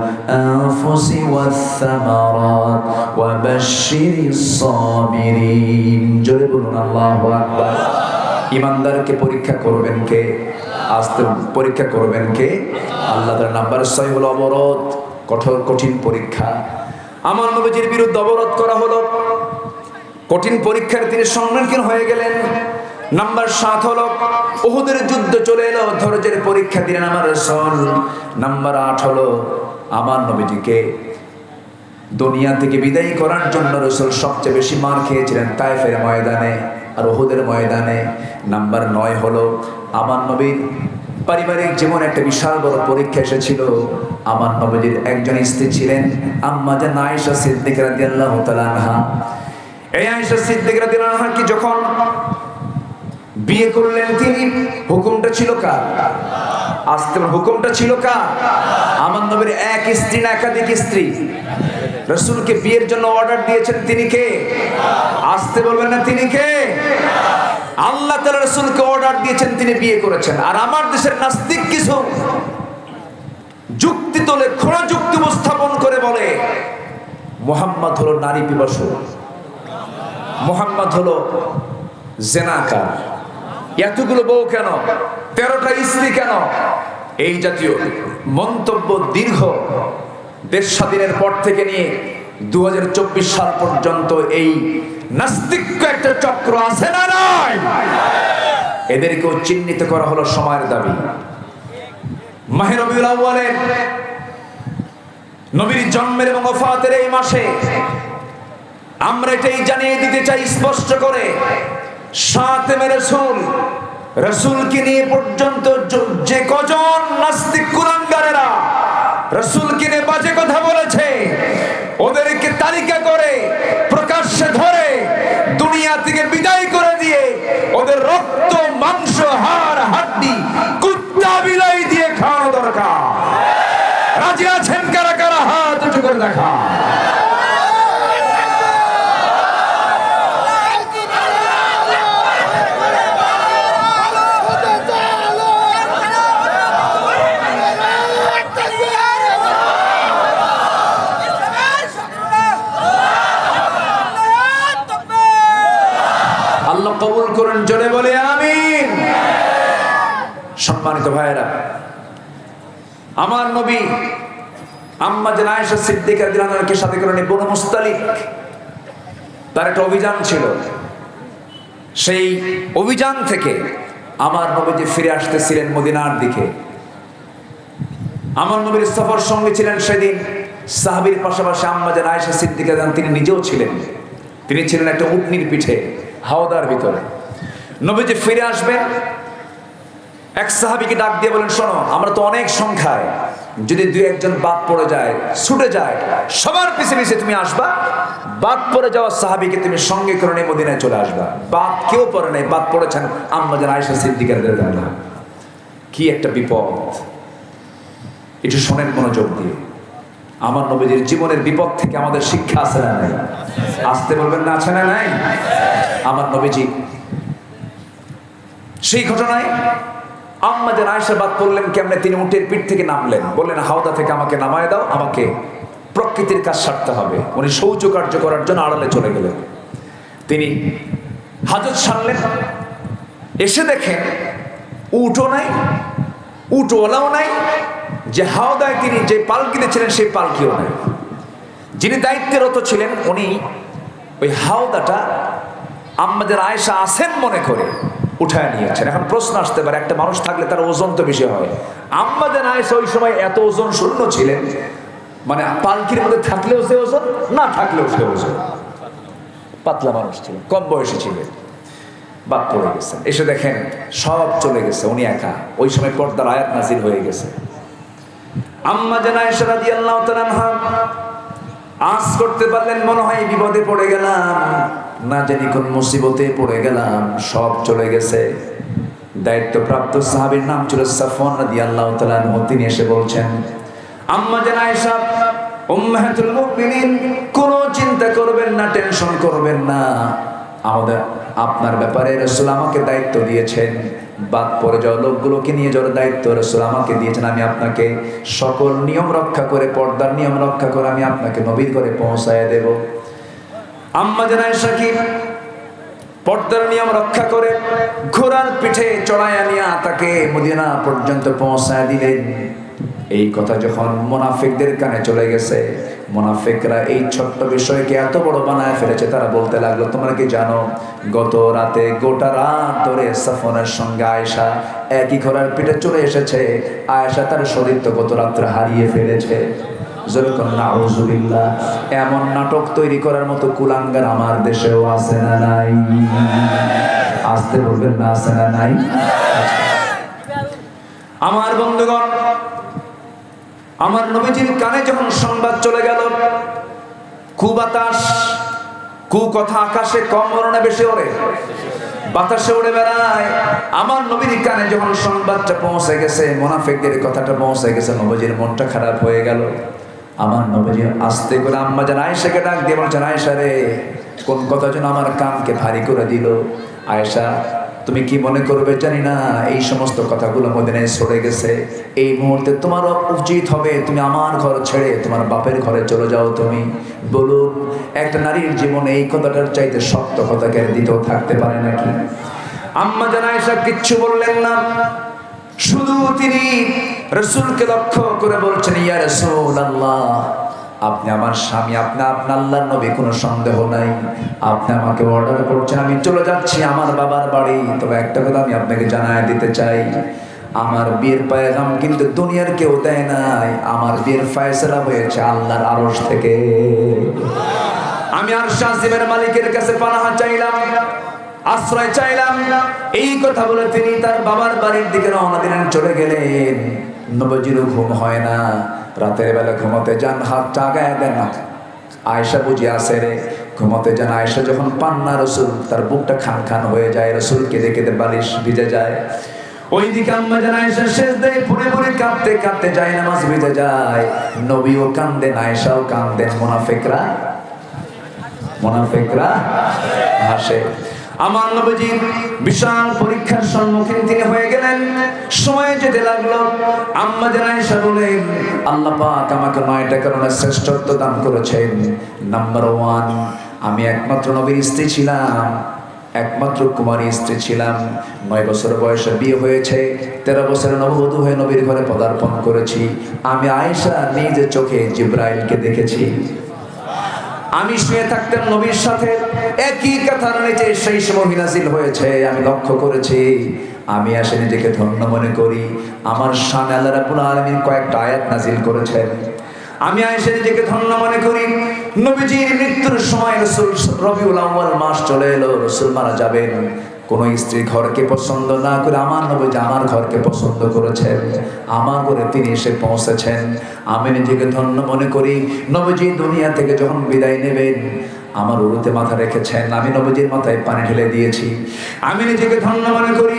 আনফুসি ওয়াস সামারাত ওয়া বাশশিরিস সাবিরিন। জোরে বলুন আল্লাহু আকবার। ইমানদারকে পরীক্ষা করবেন কে? আস্তে পরীক্ষা করবেন কে? আল্লাহ। তার নাম্বার 6 হলো অবরোধ, কঠোর কঠিন পরীক্ষা। আমার নবীজির বিরুদ্ধে অবরোধ করা হলো, কঠিন পরীক্ষার তিনি সম্মুখীন হয়ে গেলেন। নাম্বার 7 হলো উহুদের যুদ্ধ চলে এলো, ধৈর্যের পরীক্ষা দিলেন আমার রাসূল। নাম্বার 8 হলো আমার নবীজিকে দুনিয়া থেকে বিদায় করার জন্য রাসূল সবচেয়ে বেশি মার খেয়েছিলেন তায়েফের ময়দানে আর উহুদের ময়দানে। নাম্বার 9 হলো আমার নবীর পারিবারিক জীবনে একটা বিশাল বড় পরীক্ষা এসেছিল। আমার নবীর একজন স্ত্রী ছিলেন আম্মা জান আয়েশা সিদ্দিকা রাদিয়াল্লাহু তাআলা আনহা। এই আয়েশা সিদ্দিকা রাদিয়াল্লাহু আনহা কি যখন বিয়ে করলেন, তিনি হুকুমটা ছিল কার? আস্তে হুকুমটা ছিল কার? আমার নবীর এক স্ত্রী না একাধিক স্ত্রী? রাসূলকে বিয়ের জন্য অর্ডার দিয়েছেন তিনি কে? আস্তে বলবেন না, তিনি কে? আল্লাহ তাআলা রাসূলকে অর্ডার দিয়েছেন, তিনি বিয়ে করেছেন। আর আমার দেশের নাস্তিক কিছু যুক্তি তোলে, খোলা যুক্তি উপস্থাপন করে বলে মুহাম্মদ হলো নারী পিপাসু, মুহাম্মদ হলো জেনাকার, এতগুলো বউ কেন, 13টা স্ত্রী কেন? এই জাতীয় মন্তব্য দীর্ঘ দেশ স্বাধীনের পর থেকে নিয়ে 2024 সাল পর্যন্ত এই নাস্তিক একটা চক্র আছে না নাই? এদেরকেও চিহ্নিত করা হলো সময়ের দাবি। মাহে রবিউল আউয়ালের নবীর জন্মের এবং ওফাতের এই মাসে আমরা এটাই জানিয়ে দিতে চাই স্পষ্ট করে, সাতেমে রাসূল, রাসূলকে নিয়ে পর্যন্ত যে কজন নাস্তিক কুলাঙ্গারেরা রাসূলকে নিয়ে বাজে কথা বলেছে, ওদেরকে তালিকা করে প্রকাশ্যে ধরে দুনিয়া থেকে বিদায় করে দিয়ে ওদের রক্ত মাংস হাড় হাড্ডি কুত্তা বিলাই দিয়ে খাওয়ানো দরকার। রাজি আছেন কারা কারা? হাত উঁচু করে দেখা। আল্লাহ কবুল করুন, জোরে বলে আমিন। সম্মানিত ভাইয়েরা, আমার নবী আম্মা জান আয়েশা সিদ্দিকা রাদিয়াল্লাহু আনহাকে সাথে করে নিয়ে বনু মুস্তালিক তার একটা অভিযান ছিল। সেই অভিযান থেকে আমার নবীজি ফিরে আসতেছিলেন মদিনার দিকে। আমার নবীর সফর সঙ্গে ছিলেন সেদিন সাহাবীর পাশাপাশি আম্মা জান আয়েশা সিদ্দিকা রাদিয়াল্লাহু আনহা, তিনি নিজেও ছিলেন। তিনি ছিলেন একটা উটনির পিঠে হাওদার ভিতরে। নবীজি ফিরে আসবেন, এক সাহাবীকে ডাক দিয়ে বলেন, শোনো, আমরা তো অনেক সংখ্যায়, যদি 2-1 বাদ পড়ে যায়, ছুটে যায়, সবার পিছে পিছে তুমি আসবা, বাদ পড়ে যাওয়া সাহাবীকে তুমি সঙ্গে করে নিয়ে মদিনায় চলে আসবা। বাদ কেউ পড়ে নাই, বাদ পড়েছেন আম্মা জান আয়েশা সিদ্দিকা রাদিয়াল্লাহু আনহা। কি একটা বিপদ! একটু শোনেন মনোযোগ দিয়ে। আমার নবীজির জীবনের বিপদ থেকে আমাদের শিক্ষা আছে না নাই? আসতে বলবেন না, আছে না নাই? আমার নবীজি সেই ঘটনায় আম্মা জান আয়েশা বাদ পড়লেন কেমনে? তিনি উটের পিঠ থেকে নামলেন, বললেন, হাওদা থেকে আমাকে নামায় দাও, আমাকে প্রকৃতির কাজ সারতে হবে। উনি শৌচ কার্য করার জন্য আড়ালে চলে গেলেন। তিনি হাজত সারলেন, এসে দেখেন উটও নাই, উটওয়ালাও নাই, যে হাওদায় তিনি যে পালকিতে ছিলেন সেই পালকিও নাই। যিনি দায়িত্বরত ছিলেন উনি ওই হাওদাটা আম্মা জান আয়েশা আছেন মনে করে উঠায় নিয়েছেন। এখন প্রশ্ন আসতে পারে, একটা মানুষ থাকলে তার ওজন তো বেশি হয়। আম্মা জান আয়েশা ওই সময় এত ওজন শূন্য ছিলেন, মানে পালকির মধ্যে থাকলেও সে ওজন, না থাকলেও সে ওজন। পাতলা মানুষ ছিল, কম বয়সী ছিল, বাদ পড়ে গেছে। এসে দেখেন সব চলে গেছে, উনি একা। ওই সময় পর্দার আয়াত নাজিল হয়ে গেছে। আম্মা জান আয়েশা রাদিয়াল্লাহু তাআলা আনহা আজ করতে পারলেন, মনে হয় বিপদে পড়ে গেলাম, না জানি কোন মুসিবতে পড়ে গেলাম, সব চলে গেছে। দায়িত্বপ্রাপ্ত সাহাবীর নাম ছিল সাফওয়ান রাদিয়াল্লাহু তাআলা আনহু। তিনি এসে বলছেন, আম্মা জান আয়েশা উম্মাহাতুল মুমিনিন, কোনো চিন্তা করবেন না, টেনশন করবেন না, আমাদের আপনার ব্যাপারে রাসূল আমাকে দায়িত্ব দিয়েছেন। বাদ পড়ে যাওয়া লোকগুলোকে নিয়ে যাওয়ার দায়িত্ব রাসূল আমাকে দিয়েছেন। আমি আপনাকে সকল নিয়ম রক্ষা করে, পর্দার নিয়ম রক্ষা করে আমি আপনাকে নবীর ঘরে পৌঁছায় দেব। আম্মা জান আয়েশা কি পর্দার নিয়ম রক্ষা করে ঘোড়ার পিঠে চড়াইয়া নিয়ে তাকে মদিনা পর্যন্ত পৌঁছায় দিলেন। এই কথা যখন মুনাফিকদের কানে চলে গেছে, মুনাফিকরা এই ছোট্ট বিষয়কে এত বড় বানায় ফেলেছে। তারা বলতে লাগলো, তোমরা কি জানো গত রাতে গোটা রাত ধরে সাফওয়ানের সঙ্গে আয়েশা একই ঘোড়ার পিঠে চলে এসেছে। আয়েশা তার শরীর তো গত রাত্রে হারিয়ে ফেলেছে। নাউযুবিল্লাহ। এমন নাটক তৈরি করার মতো কুলাঙ্গার আমার দেশেও আছে না নাই? আসতে বলবেন না, আছে না নাই? আমার বন্ধুগণ, আমার নবীজির কানে যখন সংবাদ চলে গেল, কুবাতাস, কুকথা আকাশে কম ওড়ে না বেশি ওড়ে? বাতাসে উড়ে বেড়ায়। আমার নবীর কানে যখন সংবাদটা পৌঁছে গেছে, মুনাফিকদের কথাটা পৌঁছে গেছে, নবীজির মনটা খারাপ হয়ে গেল। আমার নবীজি আস্তে করে আম্মা জান আয়েশাকে ডাক দিয়ে বলছেন, আয়েশা রে, কোন কথা যেন আমার কানকে ভারী করে দিল। আয়েশা, তুমি কি মনে করবে জানি না, এই সমস্ত কথাগুলো মদিনায় সরে গেছে। এই মুহূর্তে তোমার উচিত হবে তুমি আমার ঘর ছেড়ে তোমার বাপের ঘরে চলে যাও। তুমি বলুন, একটা নারীর জীবনে এই কথাটার চাইতে শক্ত কথা কেন দ্বিতীয় থাকতে পারে নাকি? আম্মা জান আয়েশা কিচ্ছু বললেন না, শুধু তিনি রাসূলকে লক্ষ্য করে বলছেন, ইয়া রাসূলুল্লাহ, আপনি আমার স্বামী, আপনি আপনার আল্লাহর নবী, কোনো সন্দেহ নাই। আপনি আমাকে অর্ডার করছেন, আমি চলে যাচ্ছি আমার বাবার বাড়ি। তবে একটা কথা আমি আপনাকে জানায় দিতে চাই, আমার বিয়ের পয়গাম কিন্তু দুনিয়ার কেউ দেয় নাই। আমার বিয়ের ফয়সালা হয়েছে আল্লাহর আরশ থেকে। আমি আরশ আজিমের মালিকের কাছে পানাহা চাইলাম, আশ্রয় চাইলাম। এই কথা বলে তিনি তার বাবার বাড়ির দিকে রওনা দিলেন, চলে গেলেন। নবীজিরও ঘুম হয় না, রাতের বেলা ঘুমাতে যান, হাত জাগায় দেন না। আয়েশা বুঝি আসে রে, ঘুমাতে যান। আয়েশা যখন পান না রাসূল, তার বুকটা খান খান হয়ে যায়, রাসূল কেঁদে কেঁদে বালিশ ভিজে যায়। ওইদিকে আম্মা জান আয়েশা সেজদায় পড়ে পড়ে কাঁদতে কাঁদতে যায়, নামাজ ভিজে যায়। নবীও কাঁদেন, আয়েশাও কাঁদেন, মুনাফিকরা হাসে। আমার নবীজি বিশাল পরীক্ষার সম্মুখীন তিনি হয়ে গেলেন। সময় যেতে লাগলো। আম্মা জান আয়েশা বলেন, আল্লাহ পাক আমাকে 9টা কারণে শ্রেষ্ঠত্ব দান করেছেন। নাম্বার 1, আমি একমাত্র নবীর স্ত্রী ছিলাম, একমাত্র কুমারী স্ত্রী ছিলাম। 9 বছর বয়সে বিয়ে হয়েছে, 13 বছরে নববধূ হয়ে নবীর ঘরে পদার্পণ করেছি। আমি আয়েশা নিজে চোখে জিবরাইলকে দেখেছি। আমি শুয়ে থাকতাম নবীর সাথে, একই কথার নিচে সেই সময় নাজিল হয়েছে, আমি লক্ষ্য করেছি। আমি আসলে নিজেকে ধন্য মনে করি। আমার শানে আল্লাহ রাব্বুল আলামিন কয়েকটা আয়াত নাজিল করেছেন। আমি আয়েশা নিজেকে ধন্য মনে করি। নবীজির মৃত্যুর সময় রাসূল রবিউল আউয়াল মাস চলে এলো, রাসূল মারা যাবেন। কোন স্ত্রী ঘরকে পছন্দ না করে আমার নবীজি আমার ঘরকে পছন্দ করেছেন, আমার ঘরে তিনি এসে পৌঁছেছেন। আমি নিজেকে ধন্য মনে করি। নবীজি দুনিয়া থেকে যখন বিদায় নেবেন, আমার উরুতে মাথা রেখেছেন, আমি নবীজির মাথায় পানি ঢেলে দিয়েছি। আমি নিজেকে ধন্য মনে করি।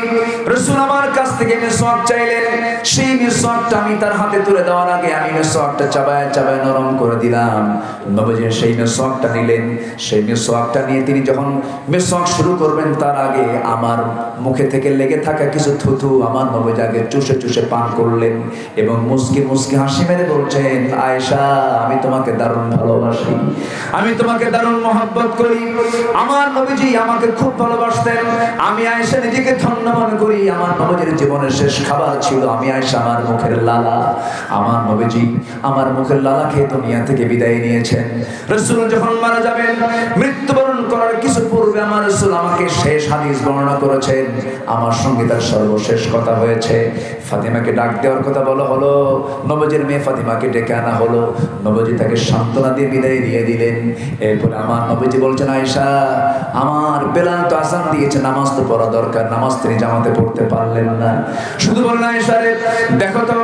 রাসূল আমার কাছ থেকে মিসওয়াক চাইলেন, সেই মিসওয়াকটা আমি তার হাতে তুলে দেওয়ার আগে আমি মিসওয়াকটা চাবায় চাবায় নরম করে দিলাম। নবীজি সেই মিসওয়াকটা নিলেন। সেই মিসওয়াকটা নিয়ে তিনি যখন মিসওয়াক শুরু করবেন, তার আগে আমার মুখে থেকে লেগে থাকা কিছু থুথু আমার নবীজি আগে চুষে চুষে পান করলেন এবং মুস্কি মুস্কি হাসি মেরে বলছেন, আয়েশা, আমি তোমাকে দারুণ ভালোবাসি, আমি তোমাকে দারুণ মহব্বত করি। আমার নবীজি আমাকে খুব ভালোবাসতেন। আমি আয়েশা নিজেকে ধন্য মনে করি। আমার নবীজির জীবনের শেষ খাবার ছিল আমি আয়েশা আমার মুখের লালা। আমার নবীজি আমার মুখের লালা খেয়ে দুনিয়া থেকে বিদায় নিয়েছেন। রাসূল যখন মারা যাবেন, মৃত্যুবরণ করার কিছু পূর্বে আমার রাসূল আমাকে শেষ হাদিস বর্ণনা করেছেন। আমার সঙ্গে তার সর্বশেষ কথা হয়েছে। ফাতিমাকে ডাক দেওয়ার কথা বলা হলো, নবীজির মেয়ে ফাতিমাকে ডেকে আনা হলো। নবীজি তাকে সান্ত্বনা দিয়ে বিদায় দিয়ে দিলেন। এরপরে আমার নবীজি বলছেন, আয়েশা, আমার বেলাল তো আযান দিয়েছে, নামাজ তো পড়া দরকার, নামাজ তিনি জামাতে পড়তে পারলেন না। শুধু বললেন, আয়েশা রে, দেখো তো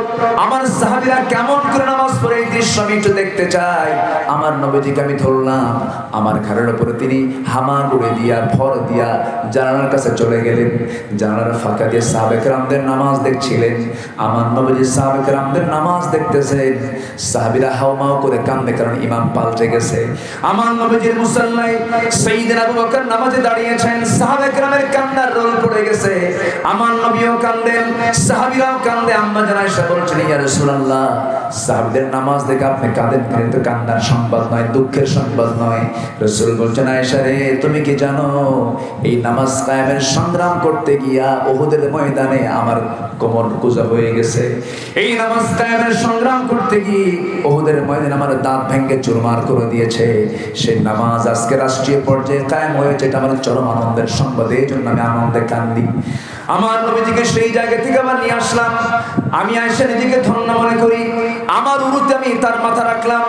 আমার সাহাবীরা কেমন করে নামাজ পড়ে, এই দৃশ্য আমি একটু দেখতে চাই। আমার নবীজিকে আমি ধরলাম, আমার ঘাড়ের উপরে তিনি হামা উড়ে দিয়া ভর দিয়া জানালার কাছে চলে গেলেন। জানালার ফাঁকা দিয়ে সাহাবে কেরামদের নামাজ দেখছিলেন। আমার নবীজি সাহাবে কেরামদের নামাজ দেখতেছেন। সাহাবীরা হাওমাও করে কান্দে, কারণ ইমাম পাল্টে গেছে। আমার নবীজির মুসাল্লায় সাইয়েদনা আবু বকর নামাজে দাঁড়িয়েছেন। সাহাবে কেরামের কান্নার রোল পড়ে গেছে। আমার নবীও কান্দেন, সাহাবীরাও কান্দে। আম্মা জান আয়েশা বলছেন, ইয়া রাসূলুল্লাহ, সাহাবীদের নামাজ দেখে আপনি কাঁদেন, কিন্তু কান্নার সংবাদ নয়, দুঃখের সংবাদ নয়। রাসূল বলছেন, আয়েশা রে, তুমি কি জানো এই নামাজ কায়েমের সংগ্রাম করতে গিয়া উহুদের ময়দানে আমার কোমর কুঁজা হয়ে গেছে। এই নামাজ কায়েমের সংগ্রাম করতে গিয়ে উহুদের ময়দানে আমার দাঁত ভেঙে চুরমার করে দিয়েছে। সেই নামাজ আজকে রাষ্ট্রীয় পর্যায়ে কায়েম হয়েছে, এটা আমার চরম আনন্দের সংবাদ। এই জন্য আমি আনন্দে কান্দি। আমার নবীজিকে সেই জায়গা থেকে আবার নিয়ে আসলাম। আমি আয়েশা নিজেকে ধন্য মনে করি। আমার উরুতে আমি তার মাথা রাখলাম।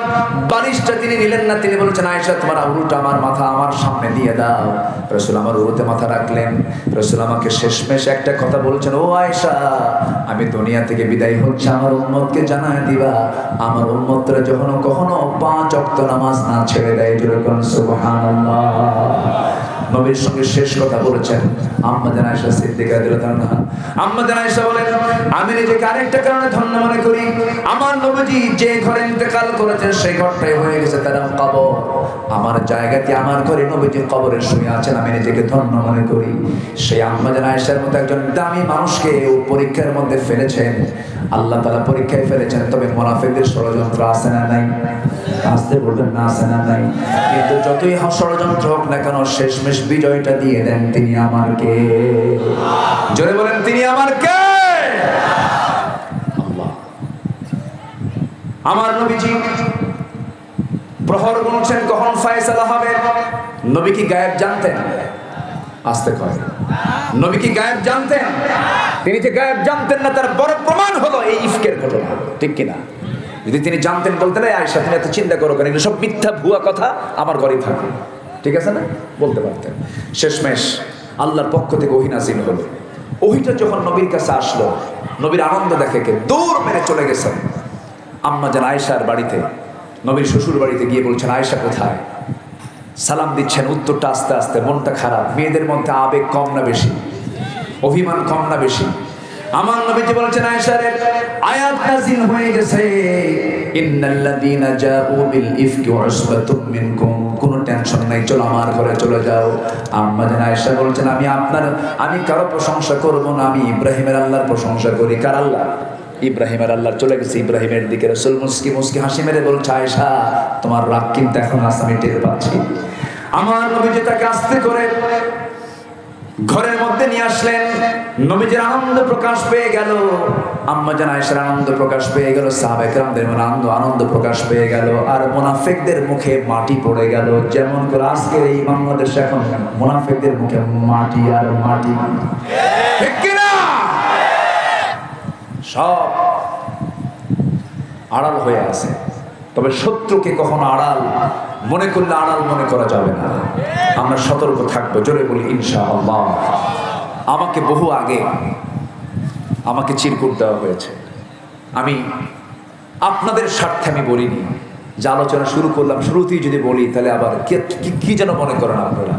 বালিশটা তিনি নিলেন না, তিনি বলছেন, আয়েশা, তোমার উরুটা আমার মাথা আমার সামনে দিয়ে দাও। রাসূল আমার উরুতে মাথা রাখলেন। রাসূল আমাকে শেষমেশ একটা কথা বলছেন, ও আয়েশা, আমি দুনিয়া থেকে বিদায় হচ্ছে, আমার উম্মতকে জানায় দিবা, আমার উম্মতরা যখন কখনো 5 ওয়াক্ত নামাজ না ছেড়ে দেয়, যেরকম সুবহানাল্লাহ। নবীর সঙ্গে শেষ কথা বলেছেন আম্মা জান আয়েশা সিদ্দিকা রাদিয়াল্লাহু আনহা। আম্মা জান আয়েশা বলেন, আমি নিজেকে আরেকটা কারণে ধন্য মনে করি। আমার নবীজি যে ঘরে ইন্তেকাল করেছেন সেই ঘরটাই হয়ে গেছে তার কবর। আমার জায়গাতে আমার ঘরে নবীজি কবরে শুয়ে আছেন, আমি নিজেকে ধন্য মনে করি। সেই আম্মা জান আয়েশার মতো একজন দামি মানুষকে পরীক্ষার মধ্যে ফেলেছেন, আল্লাহ তাআলা পরীক্ষায় ফেলেছেন। তবে মুনাফিকদের ষড়যন্ত্র আছে না নাই? আসতে বলবেন না, আছে না নাই? কিন্তু যতই ষড়যন্ত্র হোক না কেন, শেষমেশ বিজয়টা দিয়ে দেন তিনি আমার কে? জোরে বলেন, তিনি আমার কে? আল্লাহ। আমার নবীজি প্রহর গুনছেন কখন ফয়সালা হবে। নবী কি গায়েব জানতেন? আসতে কয়, নবী কি গায়েব জানতেন? তিনি যে গায়েব জানতেন না তার বড় প্রমাণ হলো এই ইফকের ঘটনা, ঠিক কিনা? যদি তিনি জানতেন, বলতেন, আয়েশা তুমি এত চিন্তা করো কেন, এগুলো সব মিথ্যা ভুয়া কথা, আমার ঘরেই থাকে, ঠিক আছে না, বলতে পারতেন। শেষমেশ আল্লাহর পক্ষ থেকে ওহী নাযিল হলো। ওহীটা যখন নবীর কাছে আসলো, নবীর আনন্দ দেখে কে দৌড় মেরে চলে গেছেন আম্মা জান আয়েশার বাড়িতে। নবীর শ্বশুর বাড়িতে গিয়ে বলছেন, আয়েশা কোথায়? সালাম দিচ্ছেন, উত্তরটা আস্তে আস্তে, মনটা খারাপ। মেয়েদের মধ্যে আবেগ কম না বেশি? অভিমান কম না বেশি? আমার নবীজি বলেছেন, আয়েশা রে, আয়াত নাযিল হয়ে গেছে, ইন্নাল্লাযীনা জাউ বিল ইফকি উসবাতুম মিনকুম। কোনো টেনশন নাই, চলো আমার ঘরে চলে যাও। আম্মা জান আয়েশা বলছেন, আমি কারো প্রশংসা করব না, আমি ইব্রাহিমের আল্লাহর প্রশংসা করি। কার আল্লাহ? ইব্রাহিমের আল্লাহ। চলে গেছে ইব্রাহিমের দিকে। রাসূল মুস্কি মুস্কি হাসি মেরে বলছে, আয়েশা, তোমার রাগ কিন্তু এখন আছে, আমি টের পাচ্ছি। আমার নবীজি তাকে আস্তে করে ঘরের মধ্যে নিয়ে আসলেন। নবীজির আনন্দ প্রকাশ পেয়ে গেল, আম্মা জান আয়েশার আনন্দ প্রকাশ পেয়ে গেল, সাহাবায়ে কেরামদের মনে আনন্দ প্রকাশ পেয়ে গেল, আর মুনাফিকদের মুখে মাটি পড়ে গেল। যেমন করে আজকে এই বাংলাদেশে এখন মুনাফিকদের মুখে মাটি আর মাটি, ঠিক কি না? সব আড়াল হয়ে আছে। তবে শত্রুকে কখনো আড়াল মনে করলে আড়াল মনে করা যাবে না। আমরা সতর্ক থাকবো। জোরে বলি ইনশাআল্লাহ। আমাকে বহু আগে আমাকে চিরকুট দেওয়া হয়েছে। আমি আপনাদের স্বার্থে আমি বলিনি, যে আলোচনা শুরু করলাম শুরুতেই যদি বলি তাহলে আবার কি যেন মনে করেন আপনারা।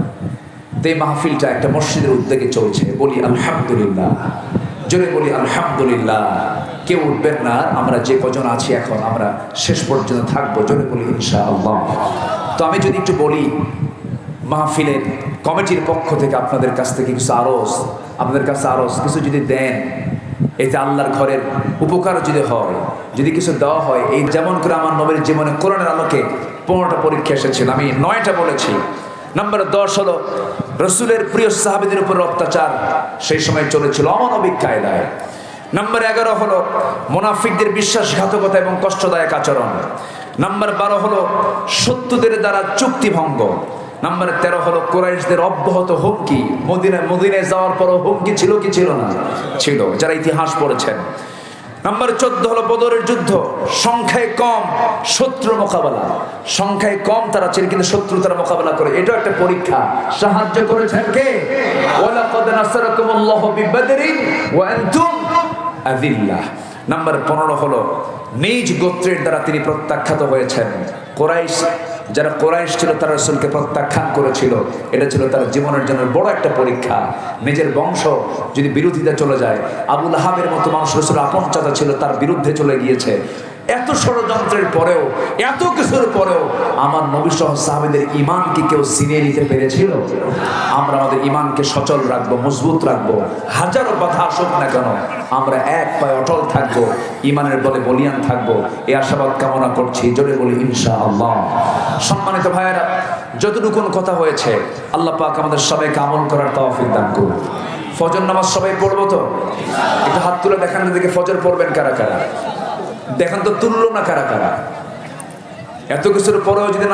তো এই মাহফিলটা একটা মসজিদের উদ্যোগে চলছে, বলি আলহামদুলিল্লাহ। জোরে বলি আলহামদুলিল্লাহ। কেউ উঠবেন না, আমরা যে কজন আছি এখন আমরা শেষ পর্যন্ত থাকবো। জোরে বলি ইনশাআল্লাহ। তো আমি যদি একটু বলি, মাহফিলের কমিটির পক্ষ থেকে আপনাদের কাছ থেকে কিছু আরজ, আপনাদের কাছে আরজ কিছু যদি দেন, এতে আল্লাহর ঘরের উপকার যদি হয়, যদি কিছু দেওয়া হয়, এই যেমন করে আমার নবীর জীবনে কোরআনের আলোকে 15টা পরীক্ষা এসেছিল, আমি 9টা বলেছি। নাম্বার 10 হলো রসুলের প্রিয় সাহাবীদের উপর অত্যাচার সেই সময় চলেছিল অমানবিক কায়দায়। নাম্বার 11 হলো মুনাফিকদের বিশ্বাসঘাতকতা এবং কষ্টদায়ক আচরণ। নাম্বার 12 হলো শত্রুদের দ্বারা চুক্তিভঙ্গ। নাম্বার 13 হলো কুরাইশদের অব্যাহত হুমকি। মদিনায় যাওয়ার পরও হুমকি ছিল কি ছিল না? ছিল, যারা ইতিহাস পড়েছেন। নাম্বার 14 হলো বদরের যুদ্ধ, সংখ্যায় কম শত্রু মোকাবেলা। সংখ্যায় কম তারা ছিল কিন্তু শত্রু তারা মোকাবেলা করে, এটাও একটা পরীক্ষা। সাহায্য করেছেন কে? ওয়ালাকাদ নাসারাকুমুল্লাহু বিবাদরিন ওয়া আনতুম আযিল্লাহ। নাম্বার 15 হলো নিজ গোত্রের দ্বারা তিনি প্রত্যাখ্যাত হয়েছেন। কুরাইশ, যারা কুরাইশ ছিল তারা রাসূলকে প্রত্যাখ্যান করেছিল। এটা ছিল তার জীবনের জন্য বড় একটা পরীক্ষা। নিজের বংশ যদি বিরোধিতা চলে যায়, আবু লাহাবের মতো মানুষ রাসূলের আপন চাচা ছিল, তার বিরুদ্ধে চলে গিয়েছে। এত ষড়যন্ত্রের পরেও, এত কিছুর পরেও আমার নবী সহ সাহাবীদের ঈমান কি কেউ ছিনিয়ে নিতে পেরেছিল? আমরা আমাদের ঈমানকে সচল রাখবো, মজবুত রাখবো। হাজারো কথা আসুক না কেন, আমরা এক পায়ে অটল থাকবো, ঈমানের বলে বলিয়ান থাকবো। এই আশাবাদ কামনা করছি, জোরে বলি ইনশাআল্লাহ। সম্মানিত ভাইয়েরা, যতটুকুন কথা হয়েছে আল্লাহ পাক আমাদের সবাইকে আমল করার তৌফিক দান করুন। ফজর নামাজ সবাই পড়বো তো? একটু হাত তুলে দেখান, দিকে ফজর পড়বেন কারা কারা? দেখেন তো তুললো না কারা কারা? এত কিছুর পরেও যদি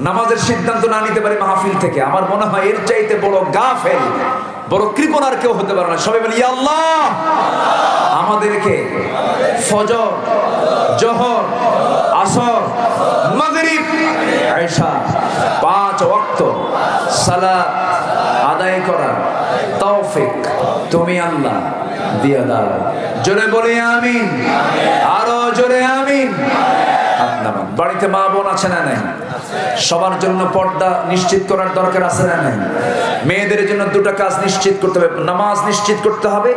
নামাজের সিদ্ধান্ত না নিতে পারি মাহফিল থেকে, আমার মনে হয় এর চাইতে বড় গাফেল, বড় কৃপণ আর কেউ হতে পারে না। সবাই বলি ইয়া আল্লাহ, আমাদেরকে ফজর, জোহর, আসর, মাগরিব, ইশা 5 ওয়াক্ত সালাত আদায় করার তৌফিক তুমি আল্লাহ দিয়ে দাও। জোরে বলি আমিন, আরো জোরে আমিন। বাড়িতে মা বোন আছে না নাই? সবার জন্য পর্দা নিশ্চিত করার দরকার আছে না নাই? মেয়েদের জন্য 2টা কাজ নিশ্চিত করতে হবে, নামাজ নিশ্চিত করতে হবে,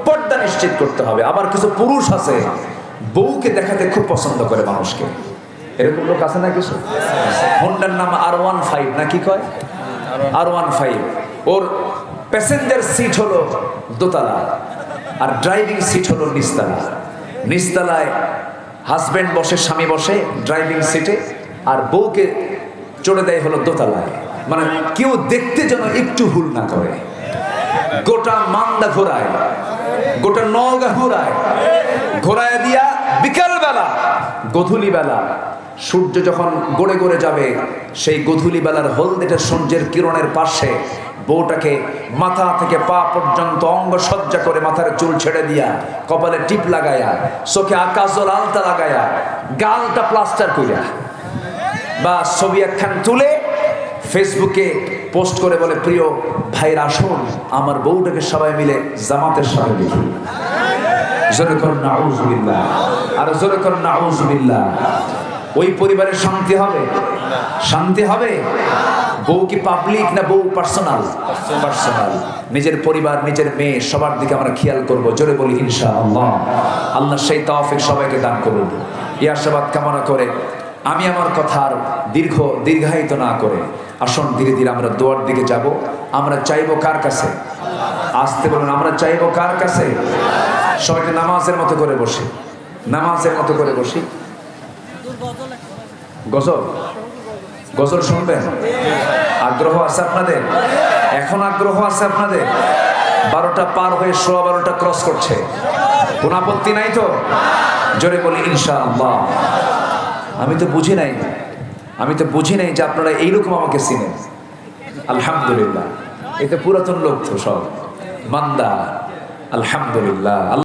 পর্দা নিশ্চিত করতে হবে। আবার কিছু পুরুষ আছে বউকে দেখাতে খুব পছন্দ করে মানুষকে, এরকম লোক আছে না কিছু? হোন্ডার নাম R15 না কি কয়? R15। ওর প্যাসেঞ্জার সিট হলো দোতলা আর ড্রাইভিং সিট হলো নিচতলা। নিচতলায় হাজবেন্ড বসে, স্বামী বসে ড্রাইভিং সিটে, আর বউকে চড়ে দেয় হলো দোতলায়। মানে কেউ দেখতে যেন একটু ভুল না করে। গোটা মান্দা ঘোরায়, গোটা নওগাঁ ঘোরায় দিয়া বিকাল বেলা, গধূলি বেলা সূর্য যখন গড়ে গড়ে যাবে, সেই গধূলি বেলার হলদেটে সূর্যের কিরণের পাশে বউটাকে মাথা থেকে পা পর্যন্ত অঙ্গ সজ্জা করে, মাথার চুল ছেড়ে দিয়া, কপালে টিপ লাগায়া, চোখে আকাশজল আলতা লাগায়া, গালটা প্লাস্টার কইরা বা ছবি একখান তুলে ফেসবুকে পোস্ট করে বলে, প্রিয় ভাইরা আসুন আমার বউটাকে সবাই মিলে জামাতের সাথে দেখি। জোরে করুন নাউজুবিল্লাহ, আর জোরে করুন নাউজুবিল্লাহ। ওই পরিবারের শান্তি হবে? শান্তি হবে? বউ কি পাবলিক না বউ পার্সোনাল? পার্সোনাল। নিজের পরিবার, নিজের মেয়ে, সবার দিকে আমরা খেয়াল করব। জোরে বলি ইনশাআল্লাহ। আল্লাহ সেই তৌফিক সবাইকে দান করুন। এই আশাবাদ কামনা করে আমি আমার কথা আর দীর্ঘায়িত না করে আসুন ধীরে ধীরে আমরা দোয়ার দিকে যাব। আমরা চাইবো কার কাছে? আসতে বলুন, আমরা চাইবো কার কাছে? সবাইকে নামাজের মতো করে বসি, নামাজের মতো করে বসি। গজল শুনবেন? আগ্রহ আছে আপনাদের? এখন আগ্রহ আছে আপনাদের? 12টা পার হয়ে 12:15 ক্রস করছে, কোন আপত্তি নাই তো? জোরে বলি ইনশাআল্লাহ। আমি তো বুঝি নাই যে আপনারা এইরকম আমাকে চিনেন। আলহামদুলিল্লাহ, এটা পুরাতন লোক তো সব মান্দা। আলহামদুলিল্লাহ।